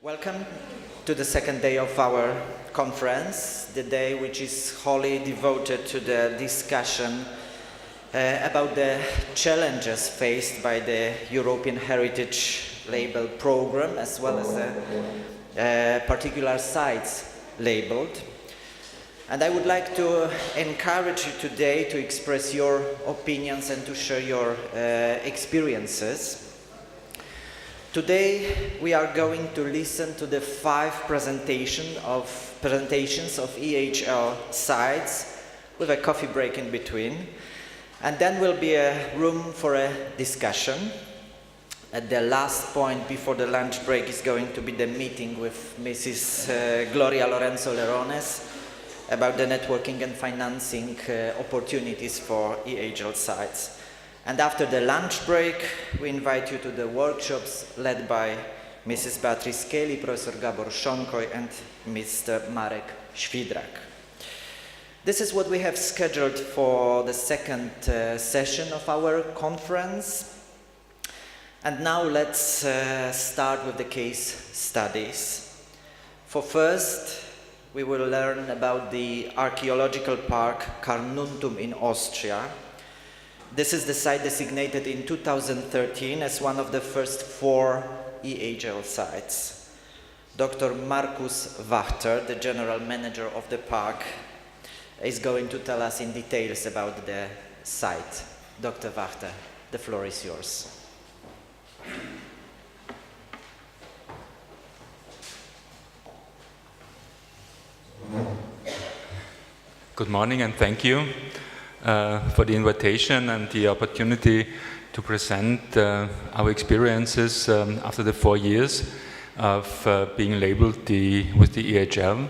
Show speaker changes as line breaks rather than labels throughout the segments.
Welcome to the second day of our conference, the day which is wholly devoted to the discussion about the challenges faced by the European Heritage Label program, as well as the particular sites labeled. And I would like to encourage you today to express your opinions and to share your experiences. Today we are going to listen to the 5 presentations of EHL sites with a coffee break in between, and then will be a room for a discussion. At the last point before the lunch break is going to be the meeting with Mrs. Gloria Lorenzo Flores about the networking and financing opportunities for EHL sites. And after the lunch break, we invite you to the workshops led by Mrs. Beatrice Kelly, Professor Gabor Szonkoy, and Mr. Marek Świdrak. This is what we have scheduled for the second session of our conference. And now let's start with the case studies. For first, we will learn about the archaeological park Carnuntum in Austria. This is the site designated in 2013 as one of the first 4 EHL sites. Dr. Markus Wachter, the general manager of the park, is going to tell us in details about the site. Dr. Wachter, the floor is yours.
Good morning and thank you for the invitation and the opportunity to present our experiences after the 4 years of being labeled with the EHL.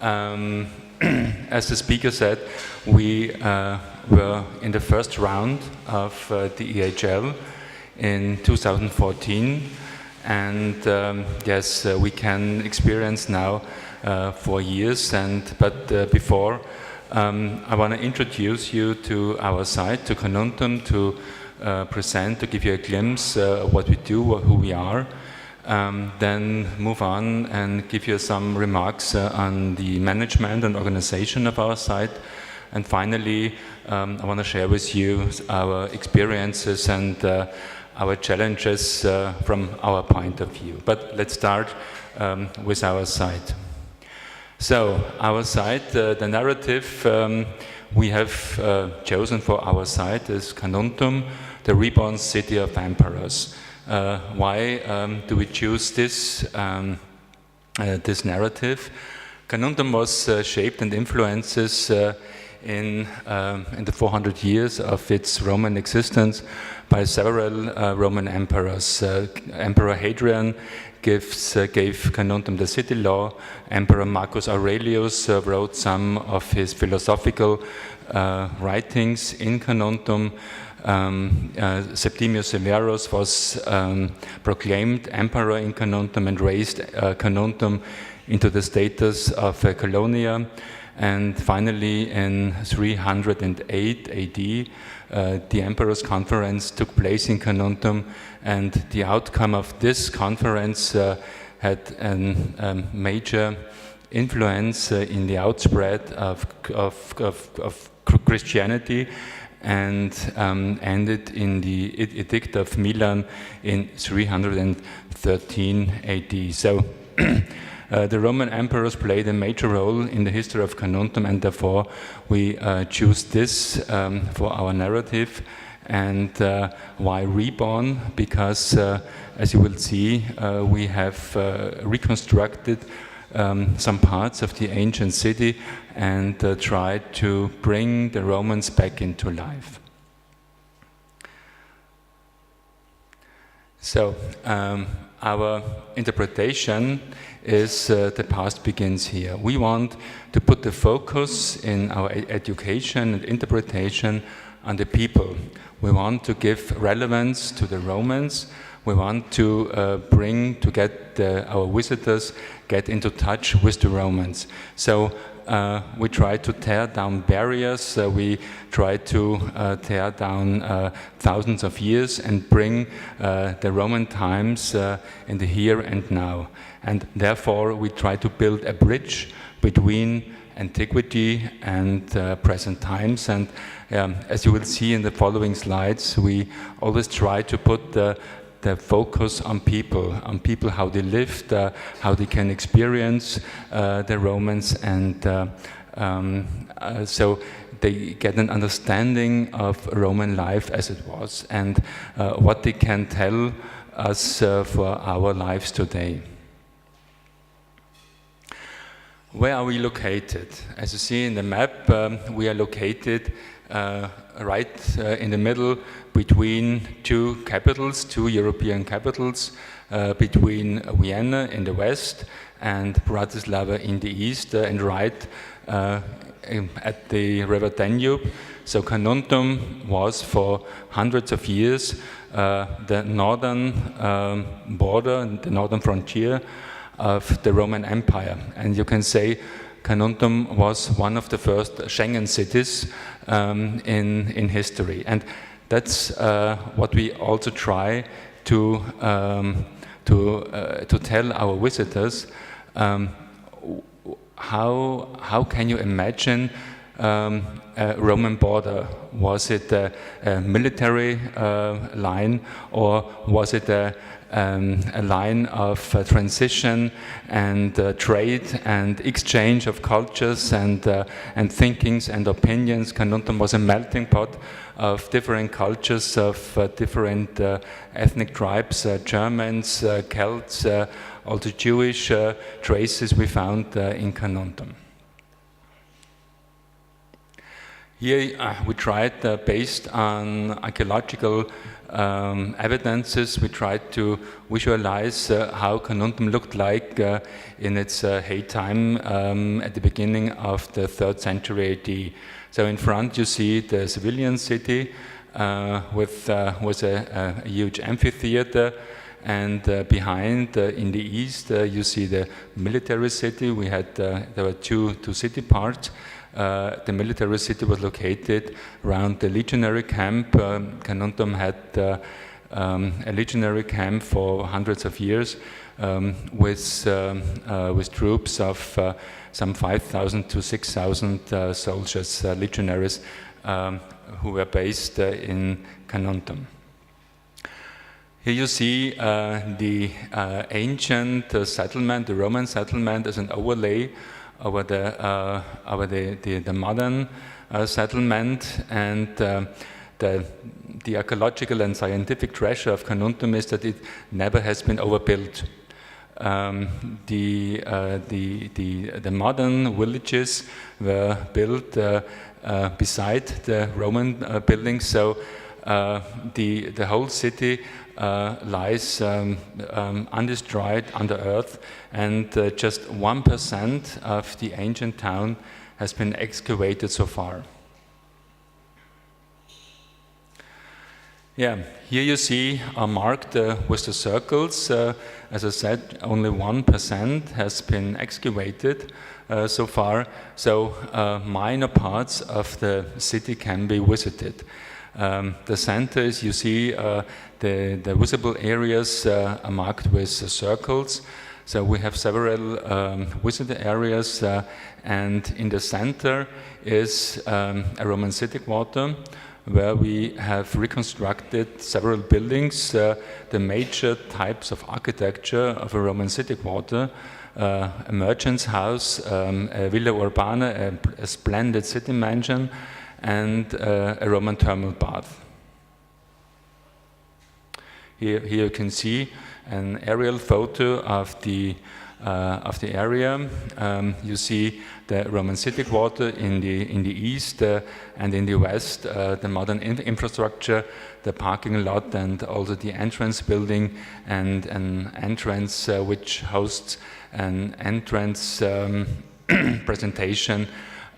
As the speaker said, we were in the first round of the EHL in 2014, and yes, we can experience now 4 years. But before, I want to introduce you to our site, to Carnuntum, to present, to give you a glimpse of what we do, who we are, then move on and give you some remarks on the management and organization of our site. And finally, I want to share with you our experiences and our challenges from our point of view. But let's start with our site. So, our site, the narrative we have chosen for our site is Carnuntum, the reborn city of emperors. Why do we choose this narrative? Carnuntum was shaped and influences in the 400 years of its Roman existence by several Roman emperors. Emperor Hadrian gave Carnuntum the city law. Emperor Marcus Aurelius wrote some of his philosophical writings in Carnuntum. Septimius Severus was proclaimed emperor in Carnuntum and raised Carnuntum into the status of a colonia. And finally, in 308 AD, the Emperor's Conference took place in Carnuntum, and the outcome of this conference had a major influence in the outspread of Christianity, and ended in the Edict of Milan in 313 AD. So the Roman emperors played a major role in the history of Carnuntum, and therefore we choose this for our narrative. And why reborn? Because, as you will see, we have reconstructed some parts of the ancient city and tried to bring the Romans back into life. So, our interpretation is the past begins here. We want to put the focus in our education and interpretation on the people. We want to give relevance to the Romans. We want to get our visitors get into touch with the Romans. So we try to tear down barriers, we try to tear down thousands of years and bring the Roman times in the here and now. And therefore we try to build a bridge between antiquity and present times. And as you will see in the following slides, we always try to put the focus on people, how they lived, how they can experience the Romans, and so they get an understanding of Roman life as it was, and what they can tell us for our lives today. Where are we located? As you see in the map, we are located right in the middle between two capitals, two European capitals, between Vienna in the west and Bratislava in the east, and right at the river Danube. So Carnuntum was for hundreds of years the northern border, the northern frontier of the Roman Empire. And you can say Carnuntum was one of the first Schengen cities in history. And that's what we also try to tell our visitors. How can you imagine a Roman border? Was it a military line, or was it a line of transition and trade and exchange of cultures and thinkings and opinions? Carnuntum was a melting pot of different cultures, of different ethnic tribes, Germans, Celts, also Jewish traces we found in Carnuntum. Here we tried, based on archaeological evidences, we tried to visualize how Carnuntum looked like in its heytime at the beginning of the 3rd century AD. So in front you see the civilian city with a huge amphitheater, and behind in the east you see the military city. We had there were two city parts. The military city was located around the legionary camp. Carnuntum had a legionary camp for hundreds of years with troops of some 5,000 to 6,000 soldiers, legionaries, who were based in Carnuntum. Here you see the ancient settlement, the Roman settlement, as an overlay over the modern settlement. And the archaeological and scientific treasure of Carnuntum is that it never has been overbuilt. The modern villages were built beside the Roman buildings, so the whole city lies undestroyed under earth, and just 1% of the ancient town has been excavated so far. Yeah, here you see marked with the circles. As I said, only 1% has been excavated so far, so minor parts of the city can be visited. The center is, you see, the visible areas are marked with circles. So we have several visitor areas, and in the center is a Roman city quarter, where we have reconstructed several buildings, the major types of architecture of a Roman city quarter, a merchant's house, a villa urbana, a splendid city mansion, and a Roman thermal bath. Here you can see an aerial photo of the area. You see the Roman city quarter in the east, and in the west the modern infrastructure, the parking lot, and also the entrance building, and an entrance which hosts an entrance presentation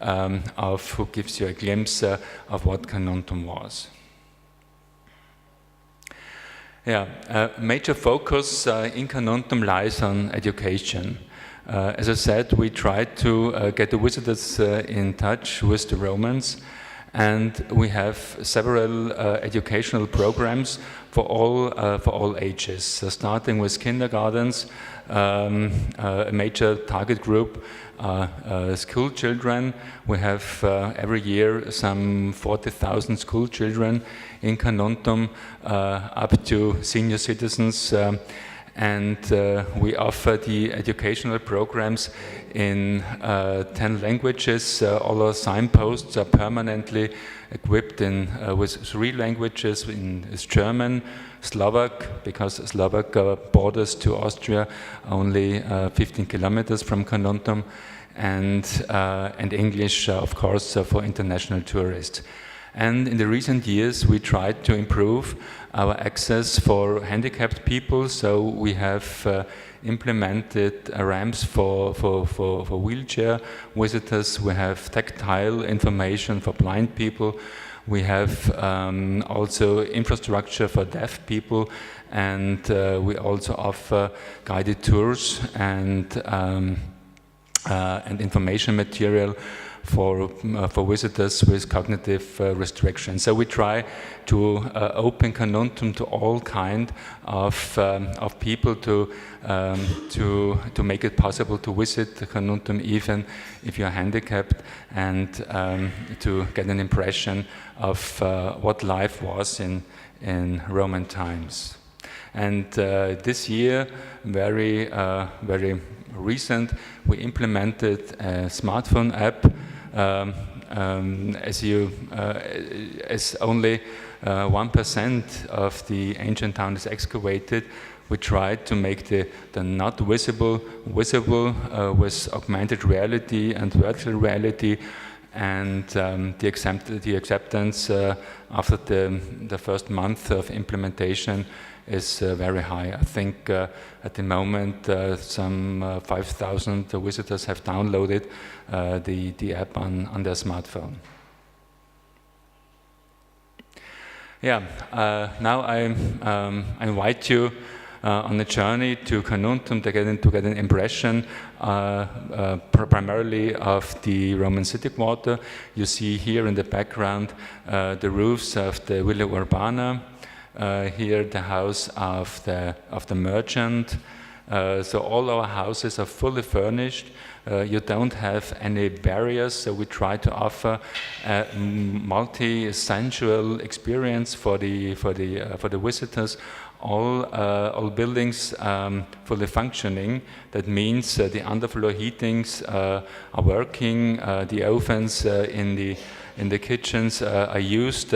who gives you a glimpse of what Carnuntum was. Yeah, major focus in Carnuntum lies on education. As I said, we tried to get the visitors in touch with the Romans, and we have several educational programs for all ages, starting with kindergartens. A major target group school children. We have every year some 40,000 school children in Carnuntum, up to senior citizens. And we offer the educational programs in 10 languages. All our signposts are permanently equipped with 3 languages, in German, Slovak, because Slovak borders to Austria only 15 kilometers from Carnuntum, and English, of course, for international tourists. And in the recent years, we tried to improve our access for handicapped people. So we have implemented ramps for wheelchair visitors. We have tactile information for blind people. We have also infrastructure for deaf people, and we also offer guided tours and information material for visitors with cognitive restrictions. So we try to open Carnuntum to all kind of people to make it possible to visit Carnuntum even if you are handicapped, and to get an impression of what life was in Roman times. And this year, very recent, we implemented a smartphone app. As only 1% of the ancient town is excavated, we tried to make the not visible with augmented reality and virtual reality, and the acceptance after the first month of implementation is very high. I think at the moment some 5,000 visitors have downloaded the app on their smartphone. Yeah, now I invite you on a journey to Carnuntum to get an impression primarily of the Roman city quarter. You see here in the background the roofs of the Villa Urbana. Here the house of the merchant. So all our houses are fully furnished. You don't have any barriers, so we try to offer a multi-sensual experience for the visitors. All buildings fully functioning. That means the underfloor heatings are working. The ovens in the kitchens are used.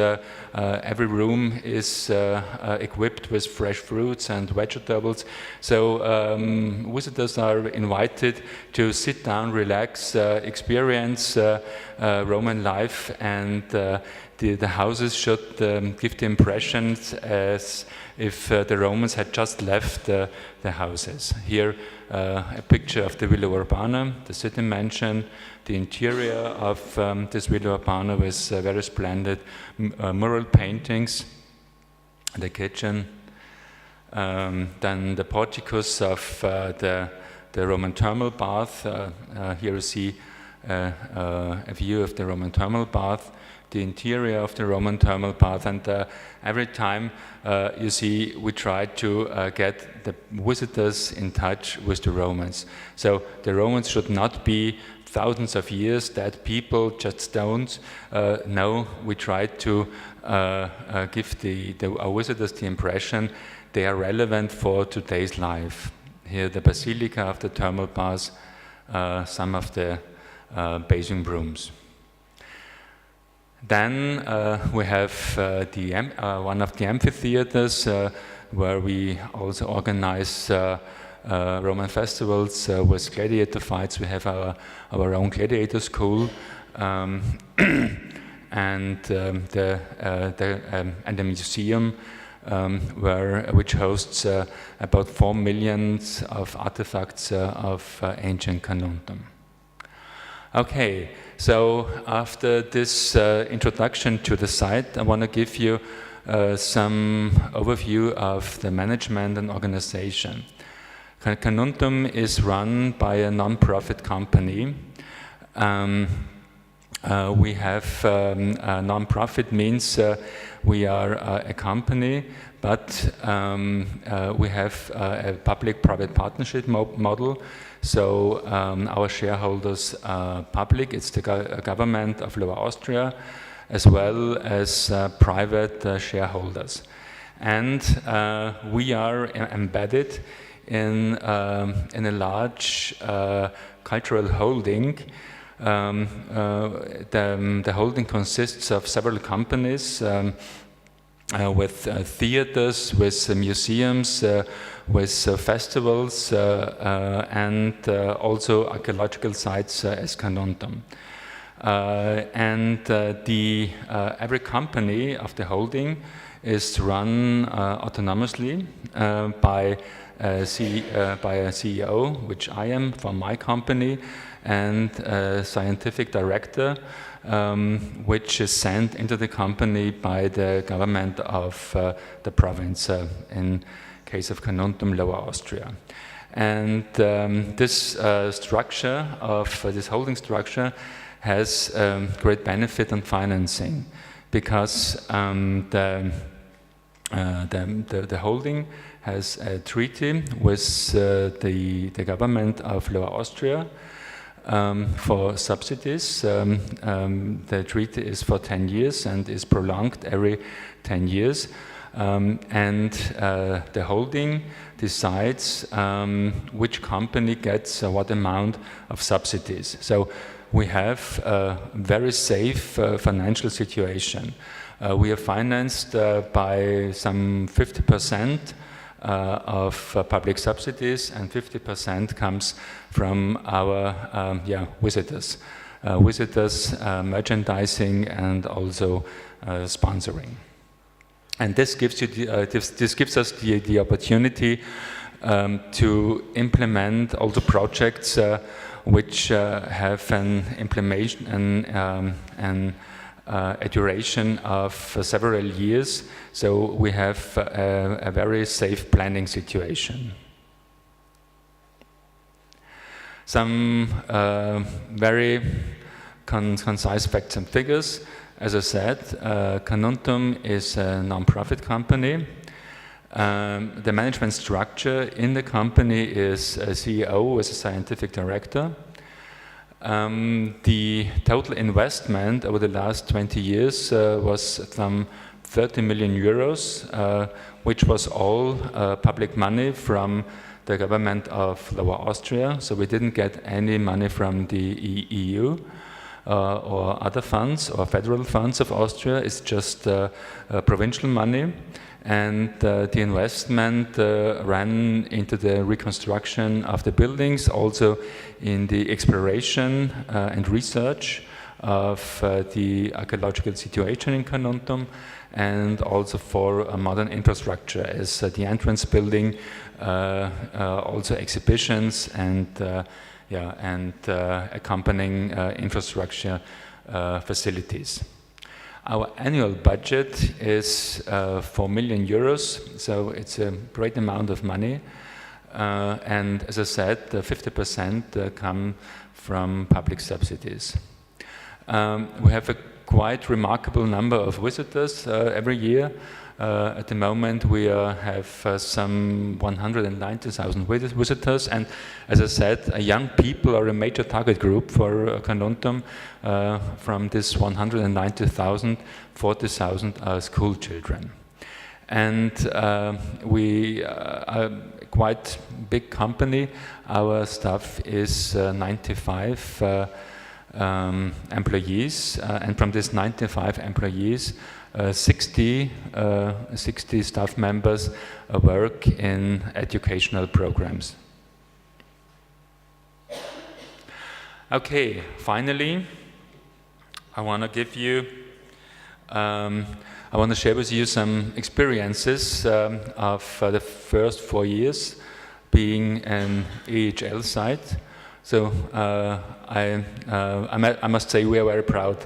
Every room is equipped with fresh fruits and vegetables. So visitors are invited to sit down, relax, experience Roman life, and the houses should give the impressions as if the Romans had just left the houses. Here a picture of the Villa Urbana, the city mansion, the interior of this Villa Urbana with very splendid mural paintings, the kitchen, then the porticos of the Roman thermal bath. Here you see a view of the Roman thermal bath, the interior of the Roman thermal bath, and every time you see we try to get the visitors in touch with the Romans. So the Romans should not be thousands of years dead people, just stones. No, we try to give our visitors the impression they are relevant for today's life. Here the Basilica of the thermal baths, some of the bathing rooms. Then we have one of the amphitheaters where we also organize Roman festivals with gladiator fights. We have our own gladiator school, and the museum which hosts about 4 million of artifacts of ancient Carnuntum. Okay, so after this introduction to the site, I want to give you some overview of the management and organization. Carnuntum is run by a non-profit company. We have a non-profit means we are a company, but we have a public-private partnership model. So our shareholders are public. It's the government of Lower Austria, as well as private shareholders. And we are embedded in a large cultural holding. The holding consists of several companies with theaters, with museums, with festivals, and also archaeological sites as Carnuntum. Every company of the holding is run autonomously by a CEO, which I am from my company, and a scientific director, which is sent into the company by the government of the province, in case of Carnuntum, Lower Austria. And this structure of this holding structure has great benefit on financing, because the holding has a treaty with the government of Lower Austria for subsidies. The treaty is for 10 years and is prolonged every 10 years. The holding decides which company gets what amount of subsidies. So we have a very safe financial situation. We are financed by some 50% of public subsidies, and 50% comes from our visitors, merchandising, and also sponsoring. And this gives us the opportunity to implement all the projects which have a duration of several years. So we have a very safe planning situation. Some very concise facts and figures. As I said, Carnuntum is a non-profit company. The management structure in the company is a CEO with a scientific director. The total investment over the last 20 years was some 30 million euros, which was all public money from the government of Lower Austria. So we didn't get any money from the EU or other funds or federal funds of Austria. It's just provincial money. And the investment ran into the reconstruction of the buildings, also in the exploration and research of the archaeological situation in Carnuntum, and also for a modern infrastructure as the entrance building, also exhibitions and accompanying infrastructure facilities. Our annual budget is 4 million euros, so it's a great amount of money. And as I said, 50% come from public subsidies. We have a quite remarkable number of visitors every year. At the moment, we have some 190,000 visitors, and as I said, young people are a major target group for Carnuntum. From this 190,000, 40,000 are school children. And we are a quite big company. Our staff is 95 employees, and from these 95 employees, 60 staff members work in educational programs. Okay, finally, I want to give you, I want to share with you some experiences of the first 4 years being an EHL site. So I must say we are very proud.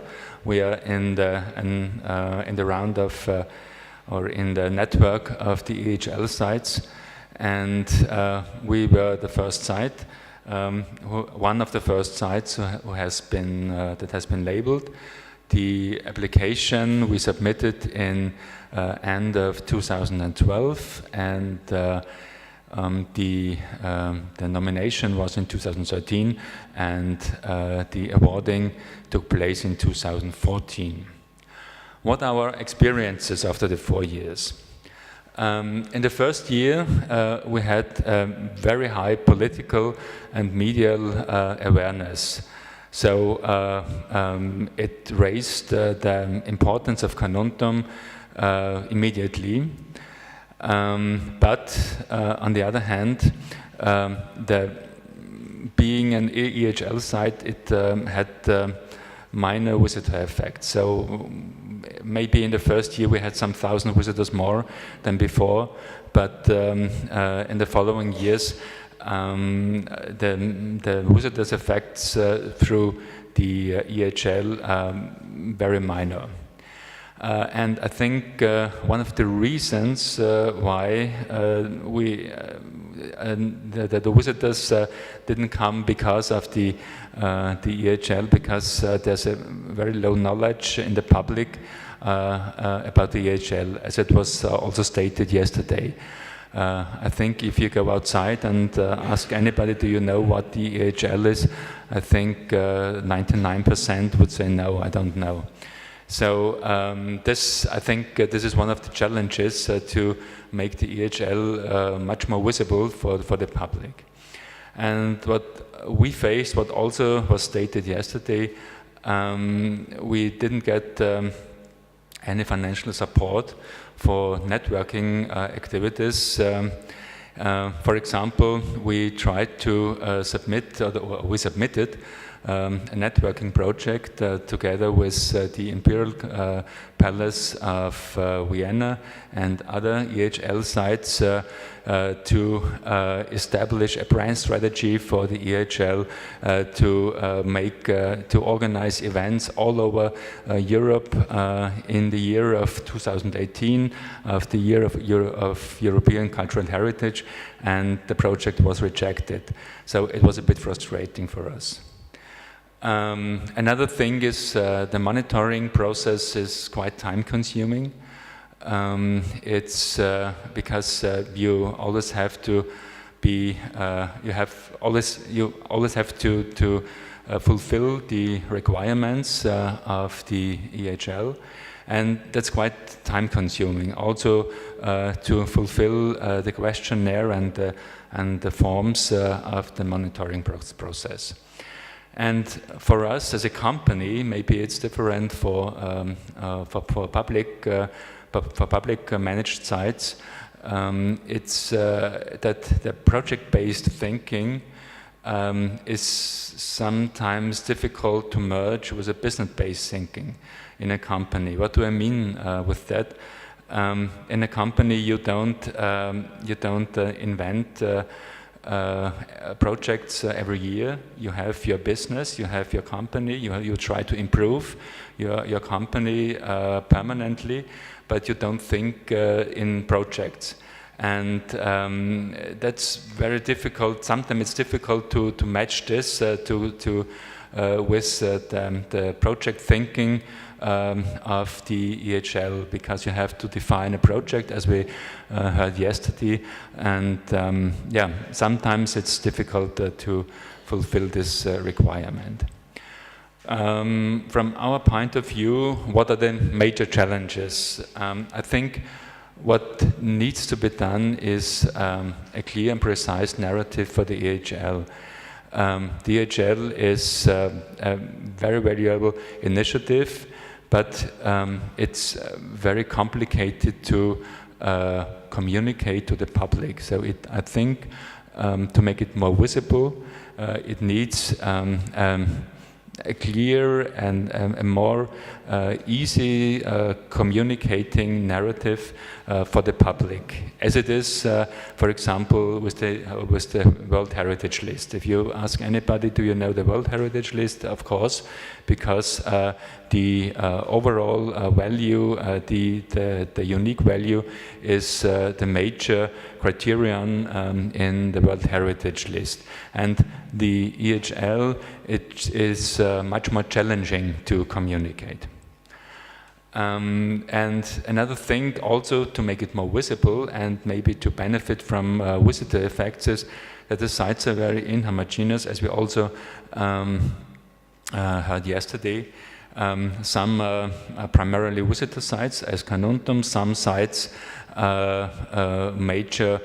We are in the round of, or in the network of the EHL sites, And we were the first site, one of the first sites who has been, that has been labeled. The application we submitted in end of 2012, and the nomination was in 2013, and the awarding took place in 2014. What are our experiences after the 4 years? In the first year, we had very high political and medial awareness. So it raised the importance of Carnuntum immediately. But on the other hand, being an EHL site, it had minor visitor effect. So maybe in the first year we had some 1,000 visitors more than before, but in the following years the visitors effects through the EHL very minor. And I think one of the reasons why the visitors didn't come because of the EHL, because there's a very low knowledge in the public about the EHL, as it was also stated yesterday. I think if you go outside and ask anybody, do you know what the EHL is? I think 99% would say no, I don't know. So I think this is one of the challenges to make the EHL much more visible for the public. And what we faced, what also was stated yesterday, we didn't get any financial support for networking activities. For example, we tried to we submitted a networking project together with the Imperial Palace of Vienna and other EHL sites to establish a brand strategy for the EHL, to organize events all over Europe in the year of 2018, of the year of European Cultural Heritage, and the project was rejected. So it was a bit frustrating for us. Another thing is the monitoring process is quite time-consuming. It's because you always have to be, you always have to fulfill the requirements of the EHL, and that's quite time-consuming. Also to fulfill the questionnaire and the forms of the monitoring process. And for us as a company, maybe it's different for public managed sites. It's that the project-based thinking is sometimes difficult to merge with a business-based thinking in a company. What do I mean with that? In a company, you don't invent projects every year. You have your business, you have your company, you try to improve your company permanently, but you don't think in projects. And that's very difficult. Sometimes it's difficult to match this with the project thinking of the EHL, because you have to define a project, as we heard yesterday, and sometimes it's difficult to fulfill this requirement. From our point of view, what are the major challenges? I think what needs to be done is a clear and precise narrative for the EHL. The EHL is a very valuable initiative, but it's very complicated to communicate to the public. So I think to make it more visible, it needs a clear and a more easy communicating narrative for the public, as it is, for example, with the World Heritage List. If you ask anybody, do you know the World Heritage List? Of course, because the overall value, the unique value is the major criterion in the World Heritage List. And the EHL, it is much more challenging to communicate. And another thing also to make it more visible and maybe to benefit from visitor effects is that the sites are very inhomogeneous, as we also heard yesterday. Some are primarily visitor sites as Carnuntum, some sites major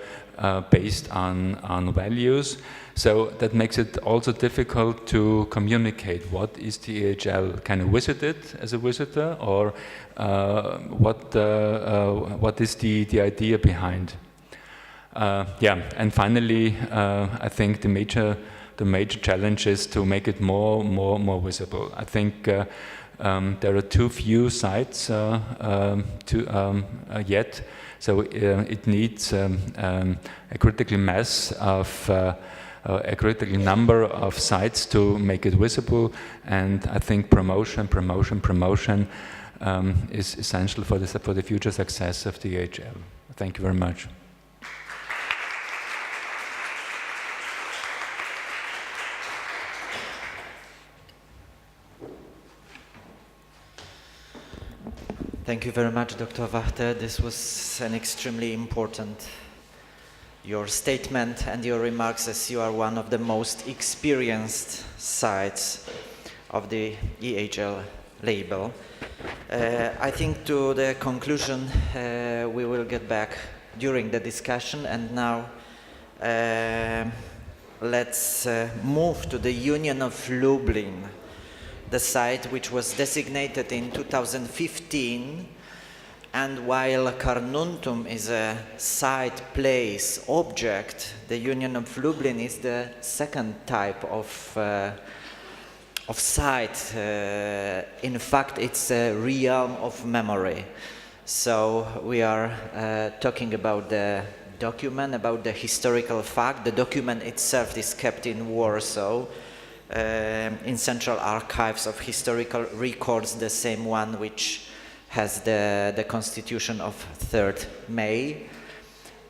based on values. So that makes it also difficult to communicate what is the EHL. Can you visit it as a visitor, or what is the idea behind? Yeah, and finally, I think the major challenge is to make it more visible. I think there are too few sites yet, so it needs a critical mass of a critical number of sites to make it visible, and I think promotion is essential for the future success of the EHL. Thank you very much.
Thank you very much, Dr. Wachter. This was an extremely important, your statement and your remarks, as you are one of the most experienced sites of the EHL label. I think to the conclusion we will get back during the discussion, and now let's move to the Union of Lublin, the site which was designated in 2015. And while Carnuntum is a site, place, object, the Union of Lublin is the second type of site. In fact, it's a realm of memory. So we are talking about the document, about the historical fact. The document itself is kept in Warsaw, in Central Archives of Historical Records, the same one which has the Constitution of 3rd May.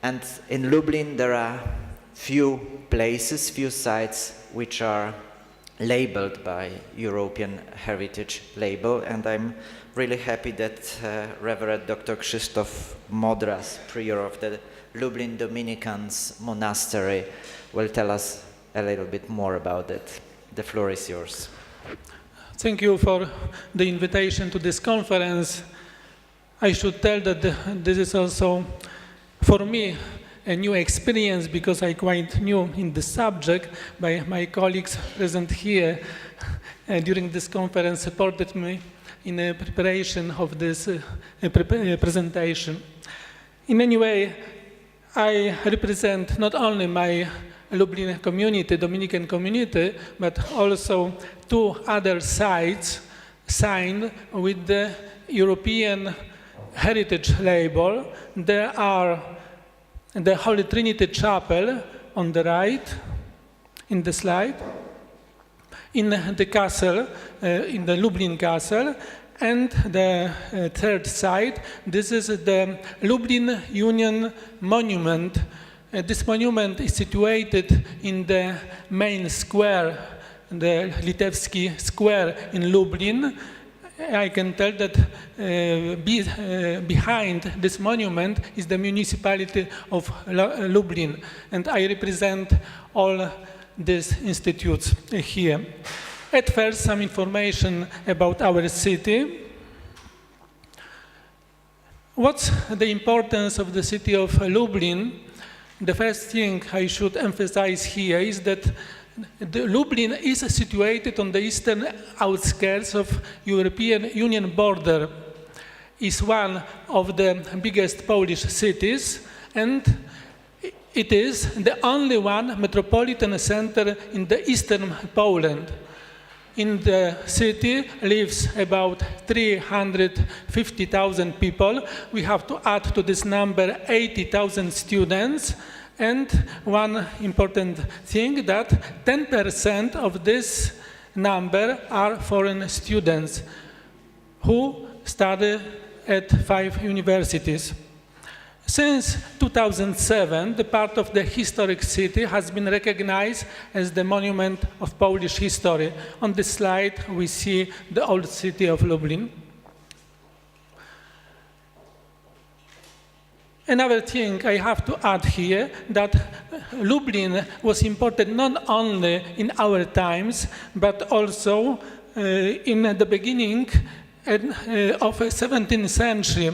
And in Lublin there are few places, few sites which are labeled by European Heritage Label, and I'm really happy that Reverend Dr. Krzysztof Modras, prior of the Lublin Dominican Monastery, will tell us a little bit more about it. The floor is yours.
Thank you for the invitation to this conference. I should tell that this is also, for me, a new experience, because I'm quite new in the subject. My colleagues present here during this conference supported me in the preparation of this presentation. In any way, I represent not only my Lublin community, Dominican community, but also two other sites signed with the European Heritage Label. There are the Holy Trinity Chapel on the right in the slide, in the castle, in the Lublin Castle, and the third site, this is the Lublin Union Monument. This monument is situated in the main square, the Litewski Square in Lublin. I can tell that behind this monument is the municipality of Lublin, and I represent all these institutes here. At first, some information about our city. What's the importance of the city of Lublin? The first thing I should emphasize here is that Lublin is situated on the eastern outskirts of European Union border. It's one of the biggest Polish cities, and it is the only one metropolitan center in the eastern Poland. In the city lives about 350,000 people. We have to add to this number 80,000 students. And one important thing that 10% of this number are foreign students who study at 5 universities. Since 2007, the part of the historic city has been recognized as the monument of Polish history. On this slide, we see the old city of Lublin. Another thing I have to add here, that Lublin was important not only in our times, but also in the beginning of the 17th century.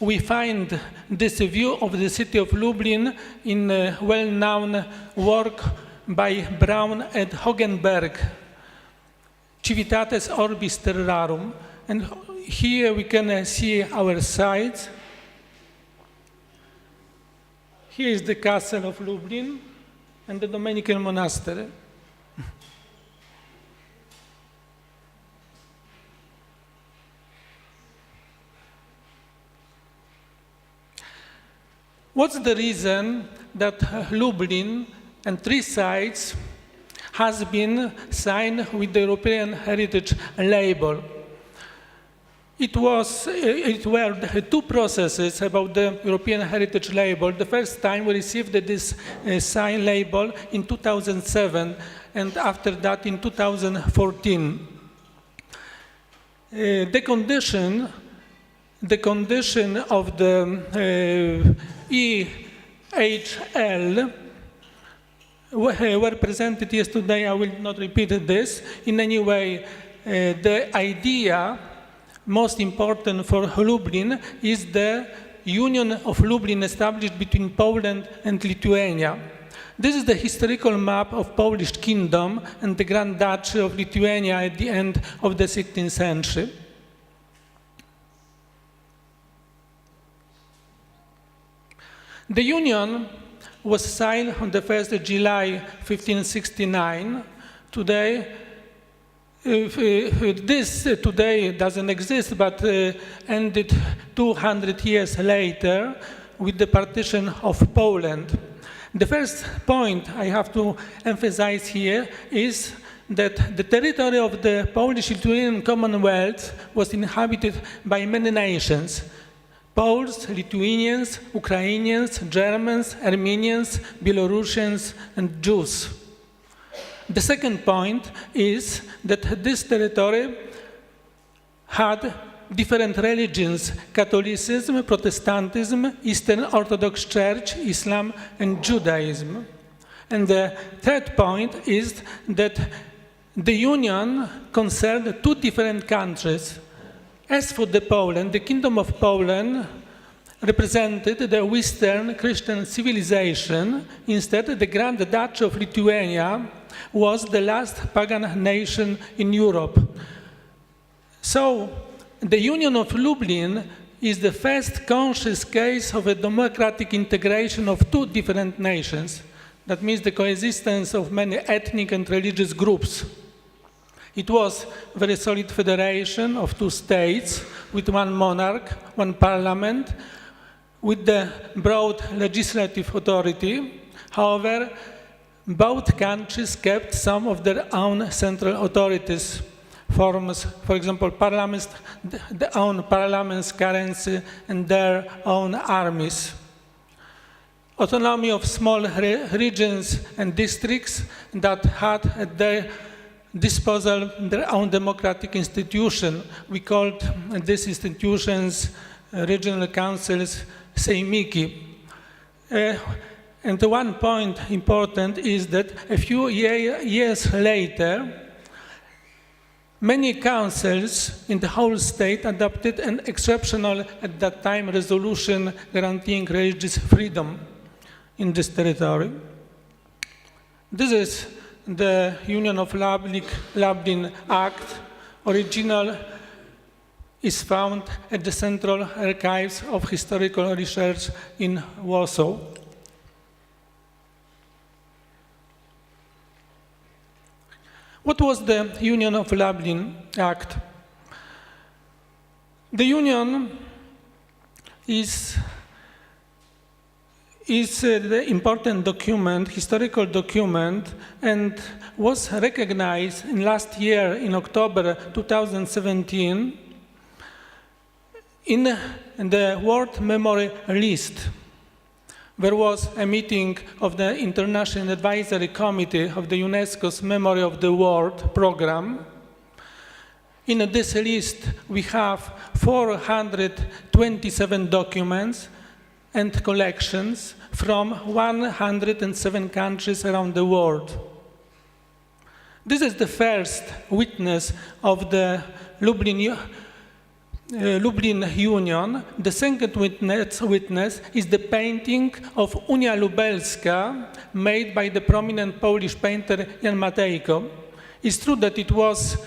We find this view of the city of Lublin in a well-known work by Braun and Hogenberg, Civitates Orbis Terrarum. And here we can see our sites. Here is the castle of Lublin and the Dominican Monastery. What's the reason that Lublin and 3 sites has been signed with the European Heritage Label? It were 2 processes about the European Heritage Label. The first time we received this sign label in 2007, and after that in 2014. The condition of the EHL were presented yesterday. I will not repeat this. In any way, the idea most important for Lublin is the Union of Lublin established between Poland and Lithuania. This is the historical map of Polish Kingdom and the Grand Duchy of Lithuania at the end of the 16th century. The Union was signed on the 1st of July 1569. Today, this today doesn't exist, but ended 200 years later with the partition of Poland. The first point I have to emphasize here is that the territory of the Polish-Lithuanian Commonwealth was inhabited by many nations: Poles, Lithuanians, Ukrainians, Germans, Armenians, Belarusians, and Jews. The second point is that this territory had different religions: Catholicism, Protestantism, Eastern Orthodox Church, Islam, and Judaism. And the third point is that the Union concerned 2 different countries. As for Poland, the Kingdom of Poland represented the Western Christian civilization. Instead, the Grand Duchy of Lithuania was the last pagan nation in Europe. So, the Union of Lublin is the first conscious case of a democratic integration of 2 different nations. That means the coexistence of many ethnic and religious groups. It was a very solid federation of 2 states with 1 monarch, 1 parliament, with the broad legislative authority. However, both countries kept some of their own central authorities, forms, for example, parliaments, their own parliaments, currency, and their own armies. Autonomy of small regions and districts that had at their disposal their own democratic institution. We called these institutions regional councils, sejmiki. And one point important is that a few years later, many councils in the whole state adopted an exceptional, at that time, resolution guaranteeing religious freedom in this territory. This is the Union of Lublin Act. Original is found at the Central Archives of Historical Research in Warsaw. What was the Union of Lublin Act? The Union is the important document, historical document, and was recognized in last year in October 2017 in the World Memory List. There was a meeting of the International Advisory Committee of the UNESCO's Memory of the World program. In this list, we have 427 documents and collections from 107 countries around the world. This is the first witness of the Lublin Union. The second witness is the painting of Unia Lubelska, made by the prominent Polish painter Jan Matejko. It's true that it was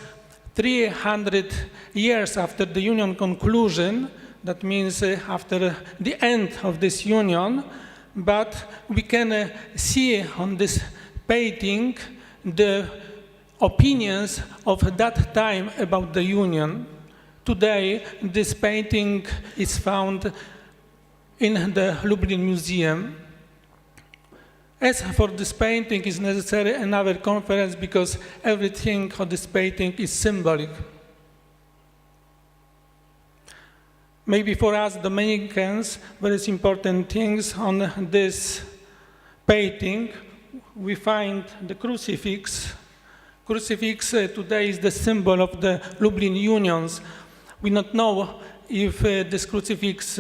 300 years after the Union conclusion, that means after the end of this Union, but we can see on this painting the opinions of that time about the Union. Today, this painting is found in the Lublin Museum. As for this painting, is necessary another conference because everything on this painting is symbolic. Maybe for us Dominicans, very important things on this painting. We find the crucifix. Crucifix today is the symbol of the Lublin Unions. We don't know if this crucifix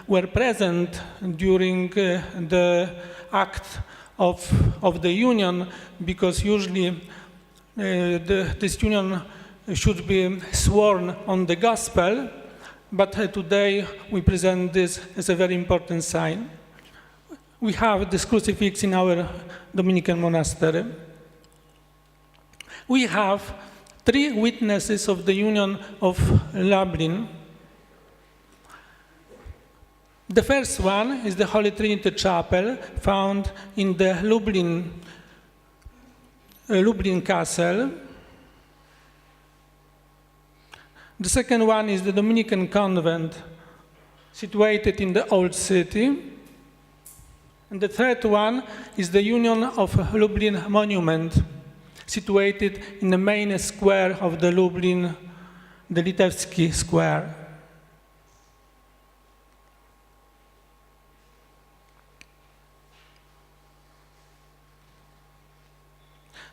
were present during the act of the Union, because usually this Union should be sworn on the Gospel, but today we present this as a very important sign. We have this crucifix in our Dominican Monastery. We have 3 witnesses of the Union of Lublin. The first one is the Holy Trinity Chapel, found in the Lublin Castle. The second one is the Dominican Convent, situated in the Old City. And the third one is the Union of Lublin Monument, situated in the main square of the Lublin, the Litewski Square.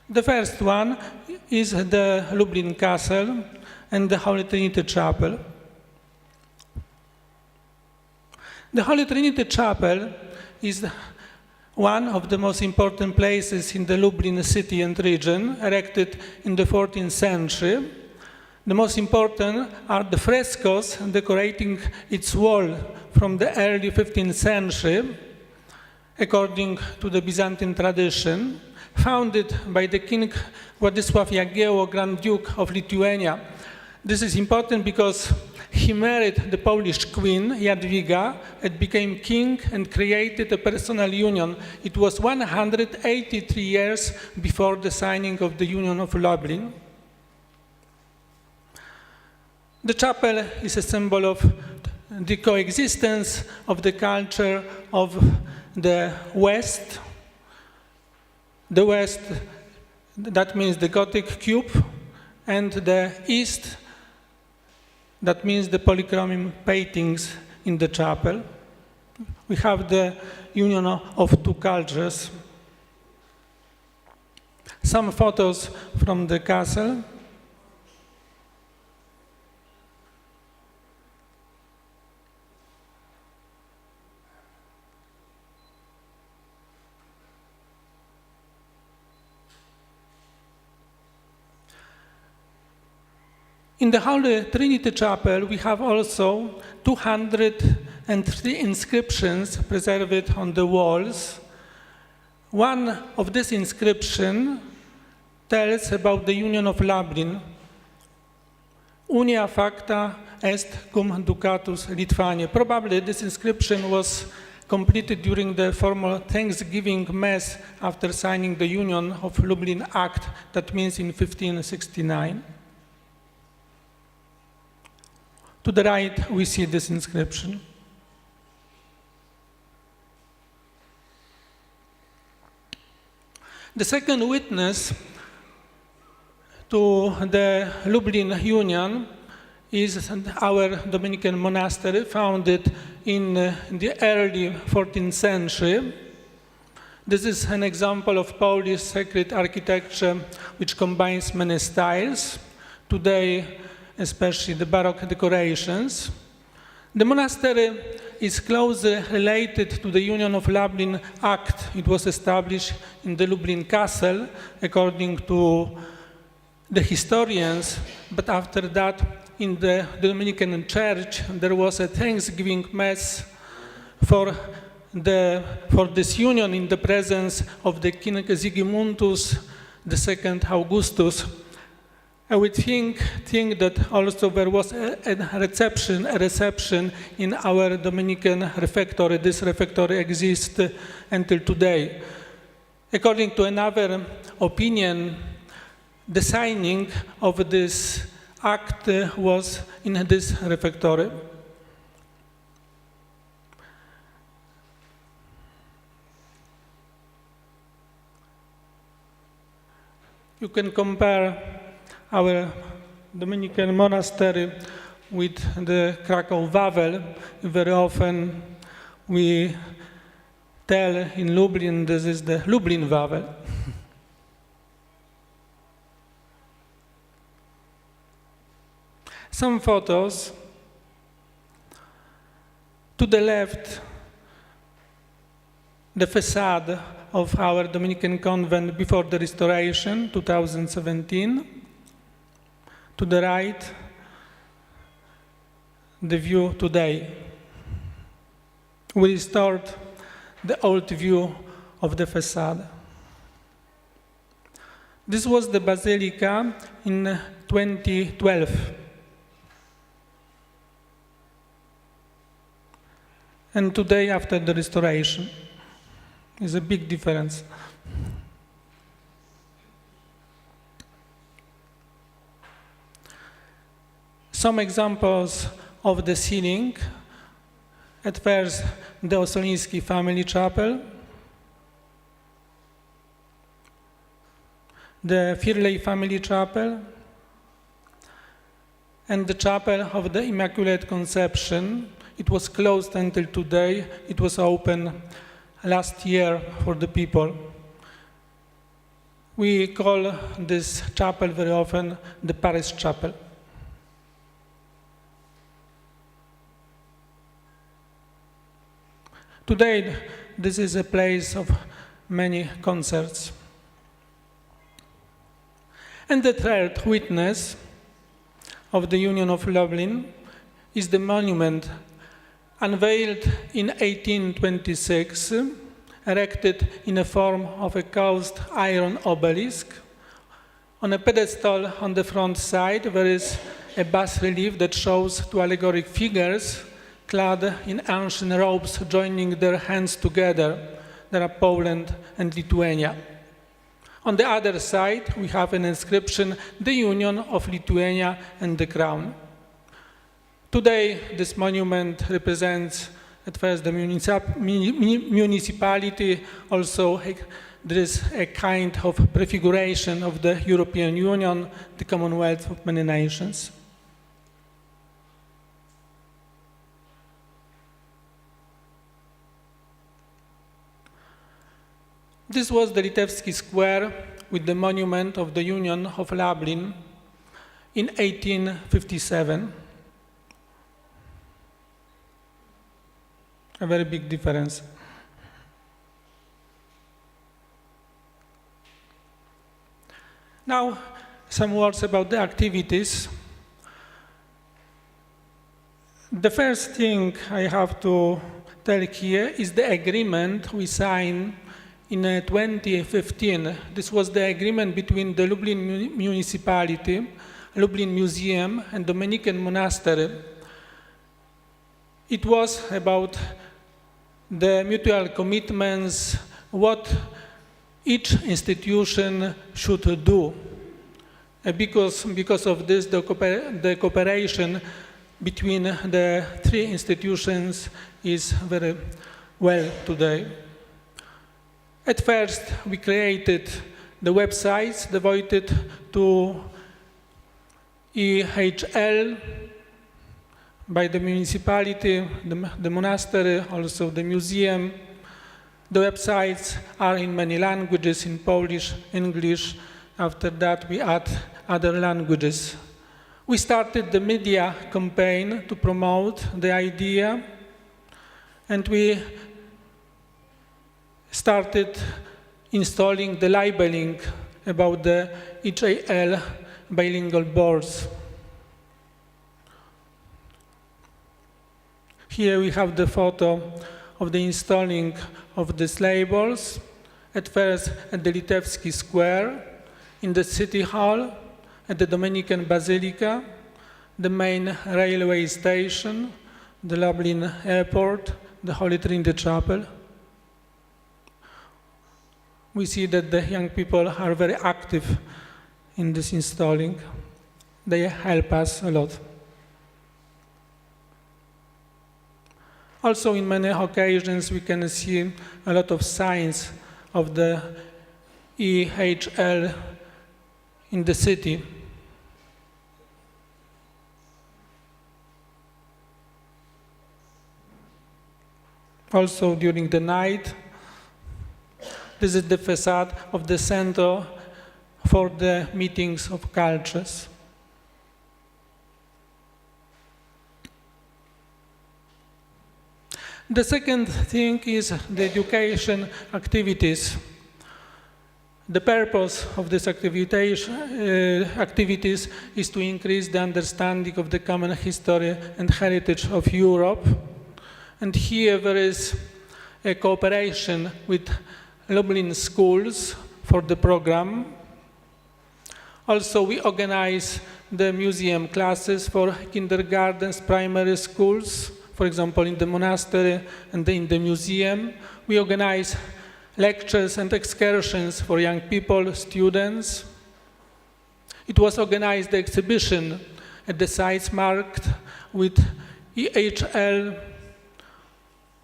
The first one is the Lublin Castle and the Holy Trinity Chapel. The Holy Trinity Chapel is one of the most important places in the Lublin city and region, erected in the 14th century. The most important are the frescoes decorating its wall from the early 15th century, according to the Byzantine tradition, founded by the King Władysław Jagiełło, Grand Duke of Lithuania. This is important because he married the Polish queen, Jadwiga, and became king and created a personal union. It was 183 years before the signing of the Union of Lublin. The chapel is a symbol of the coexistence of the culture of the West. The West, that means the Gothic cube, and the East, that means the polychromic paintings in the chapel. We have the union of 2 cultures. Some photos from the castle. In the Holy Trinity Chapel, we have also 203 inscriptions preserved on the walls. One of these inscriptions tells about the Union of Lublin. Unia facta est cum ducatus Lithuania. Probably this inscription was completed during the formal Thanksgiving Mass after signing the Union of Lublin Act, that means in 1569. To the right, we see this inscription. The second witness to the Lublin Union is our Dominican Monastery, founded in the early 14th century. This is an example of Polish sacred architecture which combines many styles, today especially the Baroque decorations. The monastery is closely related to the Union of Lublin Act. It was established in the Lublin Castle, according to the historians, but after that, in the Dominican Church, there was a Thanksgiving Mass for this union in the presence of the King Sigimundus II Augustus. I would think that also there was a reception in our Dominican refectory. This refectory exists until today. According to another opinion, the signing of this act was in this refectory. You can compare our Dominican monastery with the Krakow Wawel. Very often we tell in Lublin this is the Lublin Wawel. Some photos. To the left, the facade of our Dominican convent before the restoration, 2017. To the right, the view today. We restored the old view of the facade. This was the basilica in 2012. And today, after the restoration, is a big difference. Some examples of the ceiling. At first, the Osoliński family chapel, the Firley family chapel, and the chapel of the Immaculate Conception. It was closed until today. It was open last year for the people. We call this chapel very often the Paris Chapel. Today, this is a place of many concerts. And the third witness of the Union of Lublin is the monument unveiled in 1826, erected in the form of a cast iron obelisk. On a pedestal on the front side, there is a bas-relief that shows two allegoric figures clad in ancient robes, joining their hands together. There are Poland and Lithuania. On the other side, we have an inscription, the Union of Lithuania and the Crown. Today, this monument represents at first the municipality. Also, there is a kind of prefiguration of the European Union, the Commonwealth of many nations. This was the Litewski Square with the monument of the Union of Lublin in 1857. A very big difference. Now, some words about the activities. The first thing I have to tell here is the agreement we signed in 2015. This was the agreement between the Lublin municipality, Lublin Museum, and Dominican Monastery. It was about the mutual commitments, what each institution should do. Because of this, the cooperation between the three institutions is very well today. At first, we created the websites devoted to EHL by the municipality, the monastery, also the museum. The websites are in many languages, in Polish, English. After that, we add other languages. We started the media campaign to promote the idea, and we started installing the labeling about the EHL bilingual boards. Here we have the photo of the installing of these labels, at first at the Litewski Square, in the City Hall, at the Dominican Basilica, the main railway station, the Lublin Airport, the Holy Trinity Chapel. We see that the young people are very active in this installing. They help us a lot. Also, in many occasions, we can see a lot of signs of the EHL in the city. Also, during the night, this is the facade of the center for the meetings of cultures. The second thing is the education activities. The purpose of these activities is to increase the understanding of the common history and heritage of Europe. And here there is a cooperation with Lublin schools for the program. Also, we organize the museum classes for kindergartens, primary schools, for example, in the monastery and in the museum. We organize lectures and excursions for young people, students. It was organized the exhibition at the sites marked with EHL.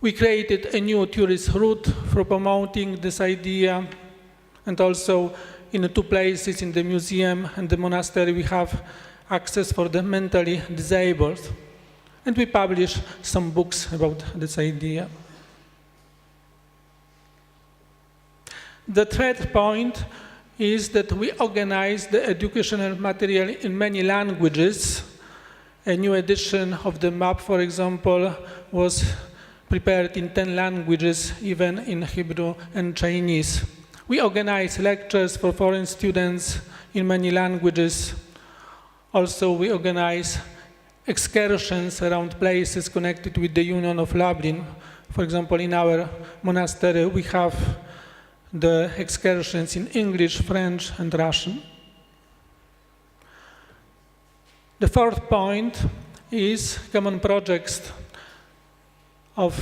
We created a new tourist route for promoting this idea, and also in the two places, in the museum and the monastery, we have access for the mentally disabled. And we publish some books about this idea. The third point is that we organize the educational material in many languages. A new edition of the map, for example, was prepared in 10 languages, even in Hebrew and Chinese. We organize lectures for foreign students in many languages. Also, we organize excursions around places connected with the Union of Lublin. For example, in our monastery, we have the excursions in English, French, and Russian. The fourth point is common projects of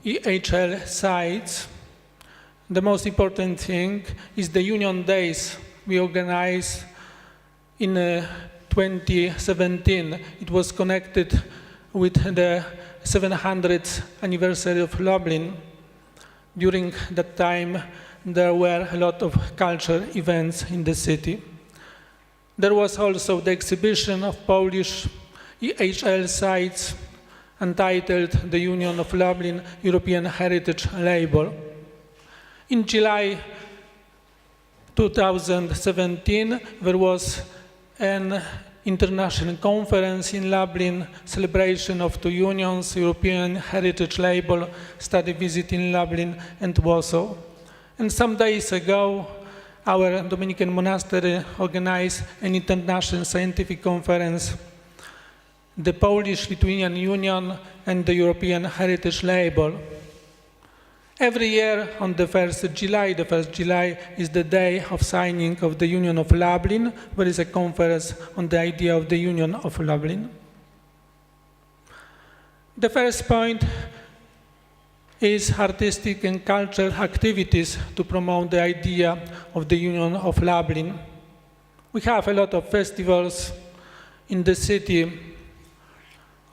EHL sites. The most important thing is the Union Days we organize in 2017. It was connected with the 700th anniversary of Lublin. During that time, there were a lot of cultural events in the city. There was also the exhibition of Polish EHL sites entitled the Union of Lublin European Heritage Label. In July 2017, there was an international conference in Lublin, celebration of two unions, European Heritage Label, study visit in Lublin and Warsaw. And some days ago, our Dominican Monastery organized an international scientific conference, the Polish-Lithuanian Union and the European Heritage Label. Every year on the 1st July is the day of signing of the Union of Lublin. There is a conference on the idea of the Union of Lublin. The first point is artistic and cultural activities to promote the idea of the Union of Lublin. We have a lot of festivals in the city.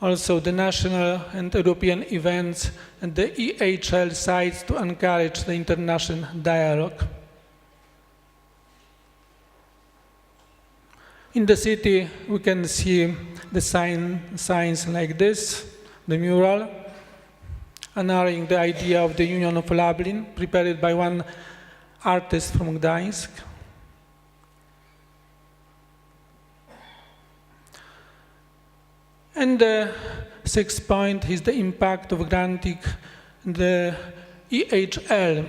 also the national and European events and the EHL sites to encourage the international dialogue. In the city, we can see the signs like this, the mural, honoring the idea of the Union of Lublin, prepared by one artist from Gdańsk. And the sixth point is the impact of granting the EHL.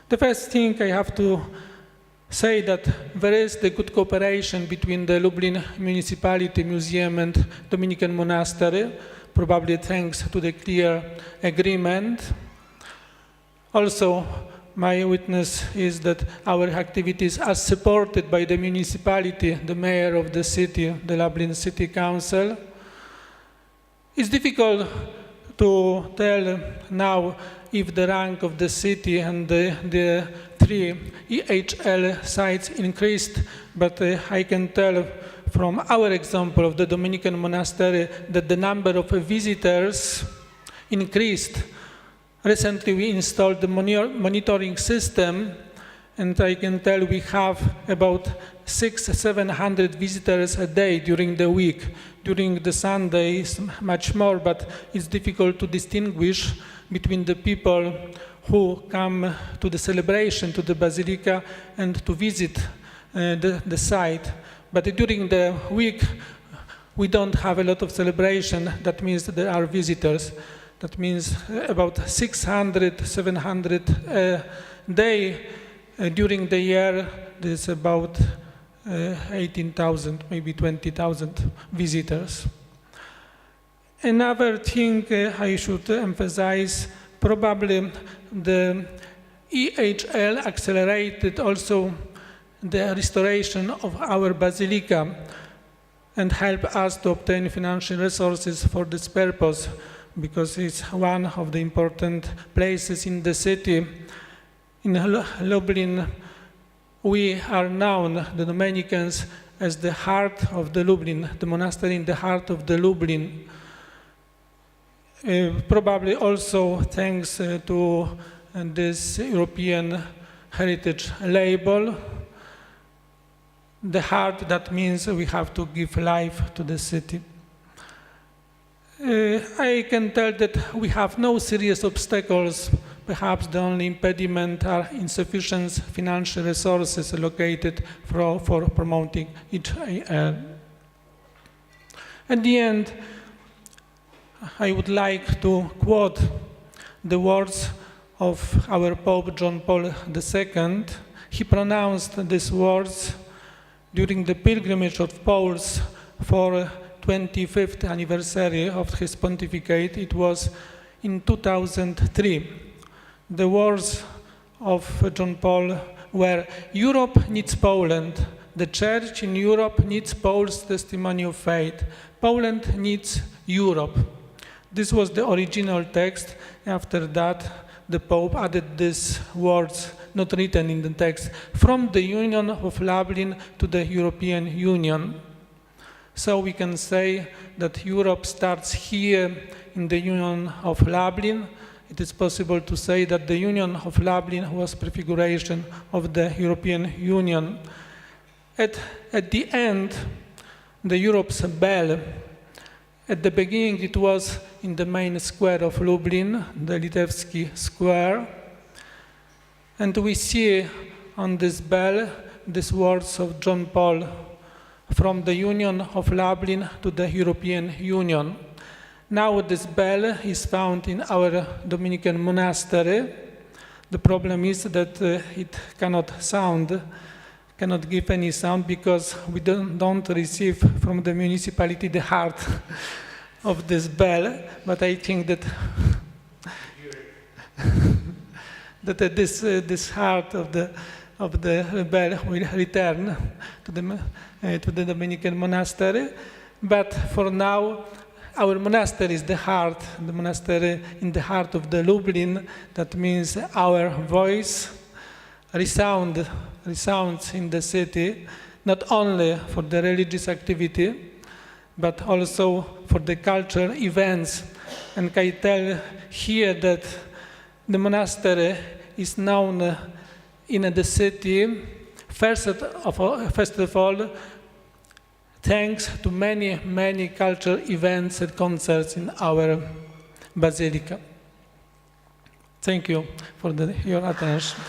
The first thing I have to say that there is the good cooperation between the Lublin Municipality Museum and Dominican Monastery, probably thanks to the clear agreement. Also, my witness is that our activities are supported by the municipality, the mayor of the city, the Lublin City Council. It's difficult to tell now if the rank of the city and the three EHL sites increased, but I can tell from our example of the Dominican Monastery that the number of visitors increased. Recently we installed the monitoring system, and I can tell we have about 600-700 visitors a day during the week. During the Sundays, much more, but it's difficult to distinguish between the people who come to the celebration, to the Basilica, and to visit the site. But during the week, we don't have a lot of celebration. That means that there are visitors. That means about 600-700 a day. During the year, there's about 18,000, maybe 20,000 visitors. Another thing I should emphasize, probably the EHL accelerated also the restoration of our basilica and helped us to obtain financial resources for this purpose, because it's one of the important places in the city. In Lublin, we are known, the Dominicans, as the heart of the Lublin, the monastery in the heart of the Lublin. Probably also thanks to this European heritage label. The heart, that means we have to give life to the city. I can tell that we have no serious obstacles. Perhaps the only impediment are insufficient financial resources allocated for promoting each. At the end, I would like to quote the words of our Pope John Paul II. He pronounced these words during the pilgrimage of Poles for 25th anniversary of his pontificate. It was in 2003. The words of John Paul were, "Europe needs Poland. The Church in Europe needs Poles' testimony of faith. Poland needs Europe." This was the original text. After that, the Pope added these words, not written in the text, "From the Union of Lublin to the European Union." So we can say that Europe starts here in the Union of Lublin. It is possible to say that the Union of Lublin was prefiguration of the European Union. At the end, the Europe's bell, at the beginning it was in the main square of Lublin, the Litewski Square, and we see on this bell these words of John Paul, "From the Union of Lublin to the European Union." Now this bell is found in our Dominican Monastery. The problem is that it cannot give any sound, because we don't receive from the municipality the heart of this bell. But I think that this heart of the bell will return to the Dominican Monastery. But for now, our monastery is the heart, the monastery in the heart of the Lublin. That means our voice resounds in the city, not only for the religious activity, but also for the cultural events. And I tell here that the monastery is known in the city, first of all, thanks to many, many cultural events and concerts in our basilica. Thank you for your attention.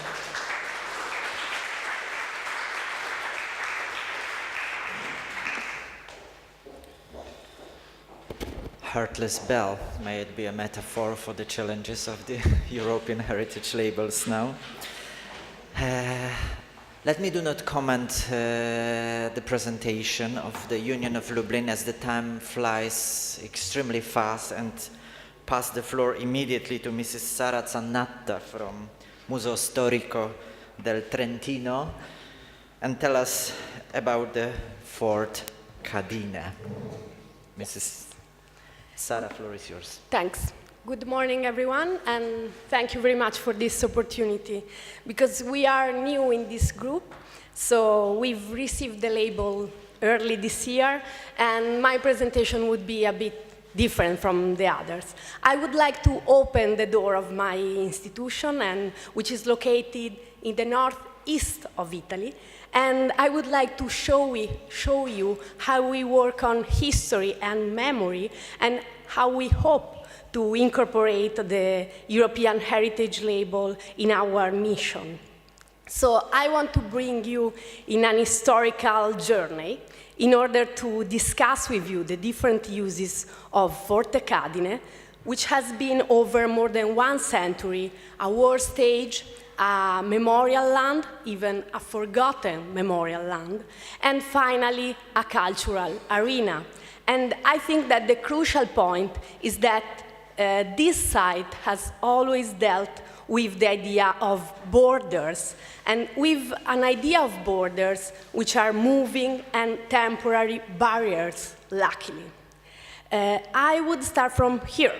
Heartless bell, may it be a metaphor for the challenges of the European heritage labels now. Let me do not comment the presentation of the Union of Lublin, as the time flies extremely fast, and pass the floor immediately to Mrs. Sara Zanatta from Museo Storico del Trentino, and tell us about the Fort Cadine. Mrs. Sara, the floor is yours.
Thanks. Good morning, everyone, and thank you very much for this opportunity. Because we are new in this group, so we've received the label early this year, and my presentation would be a bit different from the others. I would like to open the door of my institution, which is located in the northeast of Italy, and I would like to show you how we work on history and memory, and how we hope to incorporate the European Heritage Label in our mission. So I want to bring you in an historical journey in order to discuss with you the different uses of Forte Cadine, which has been over more than 1 century a war stage, a memorial land, even a forgotten memorial land, and finally a cultural arena. And I think that the crucial point is that this site has always dealt with the idea of borders, and with an idea of borders which are moving and temporary barriers, luckily. I would start from here.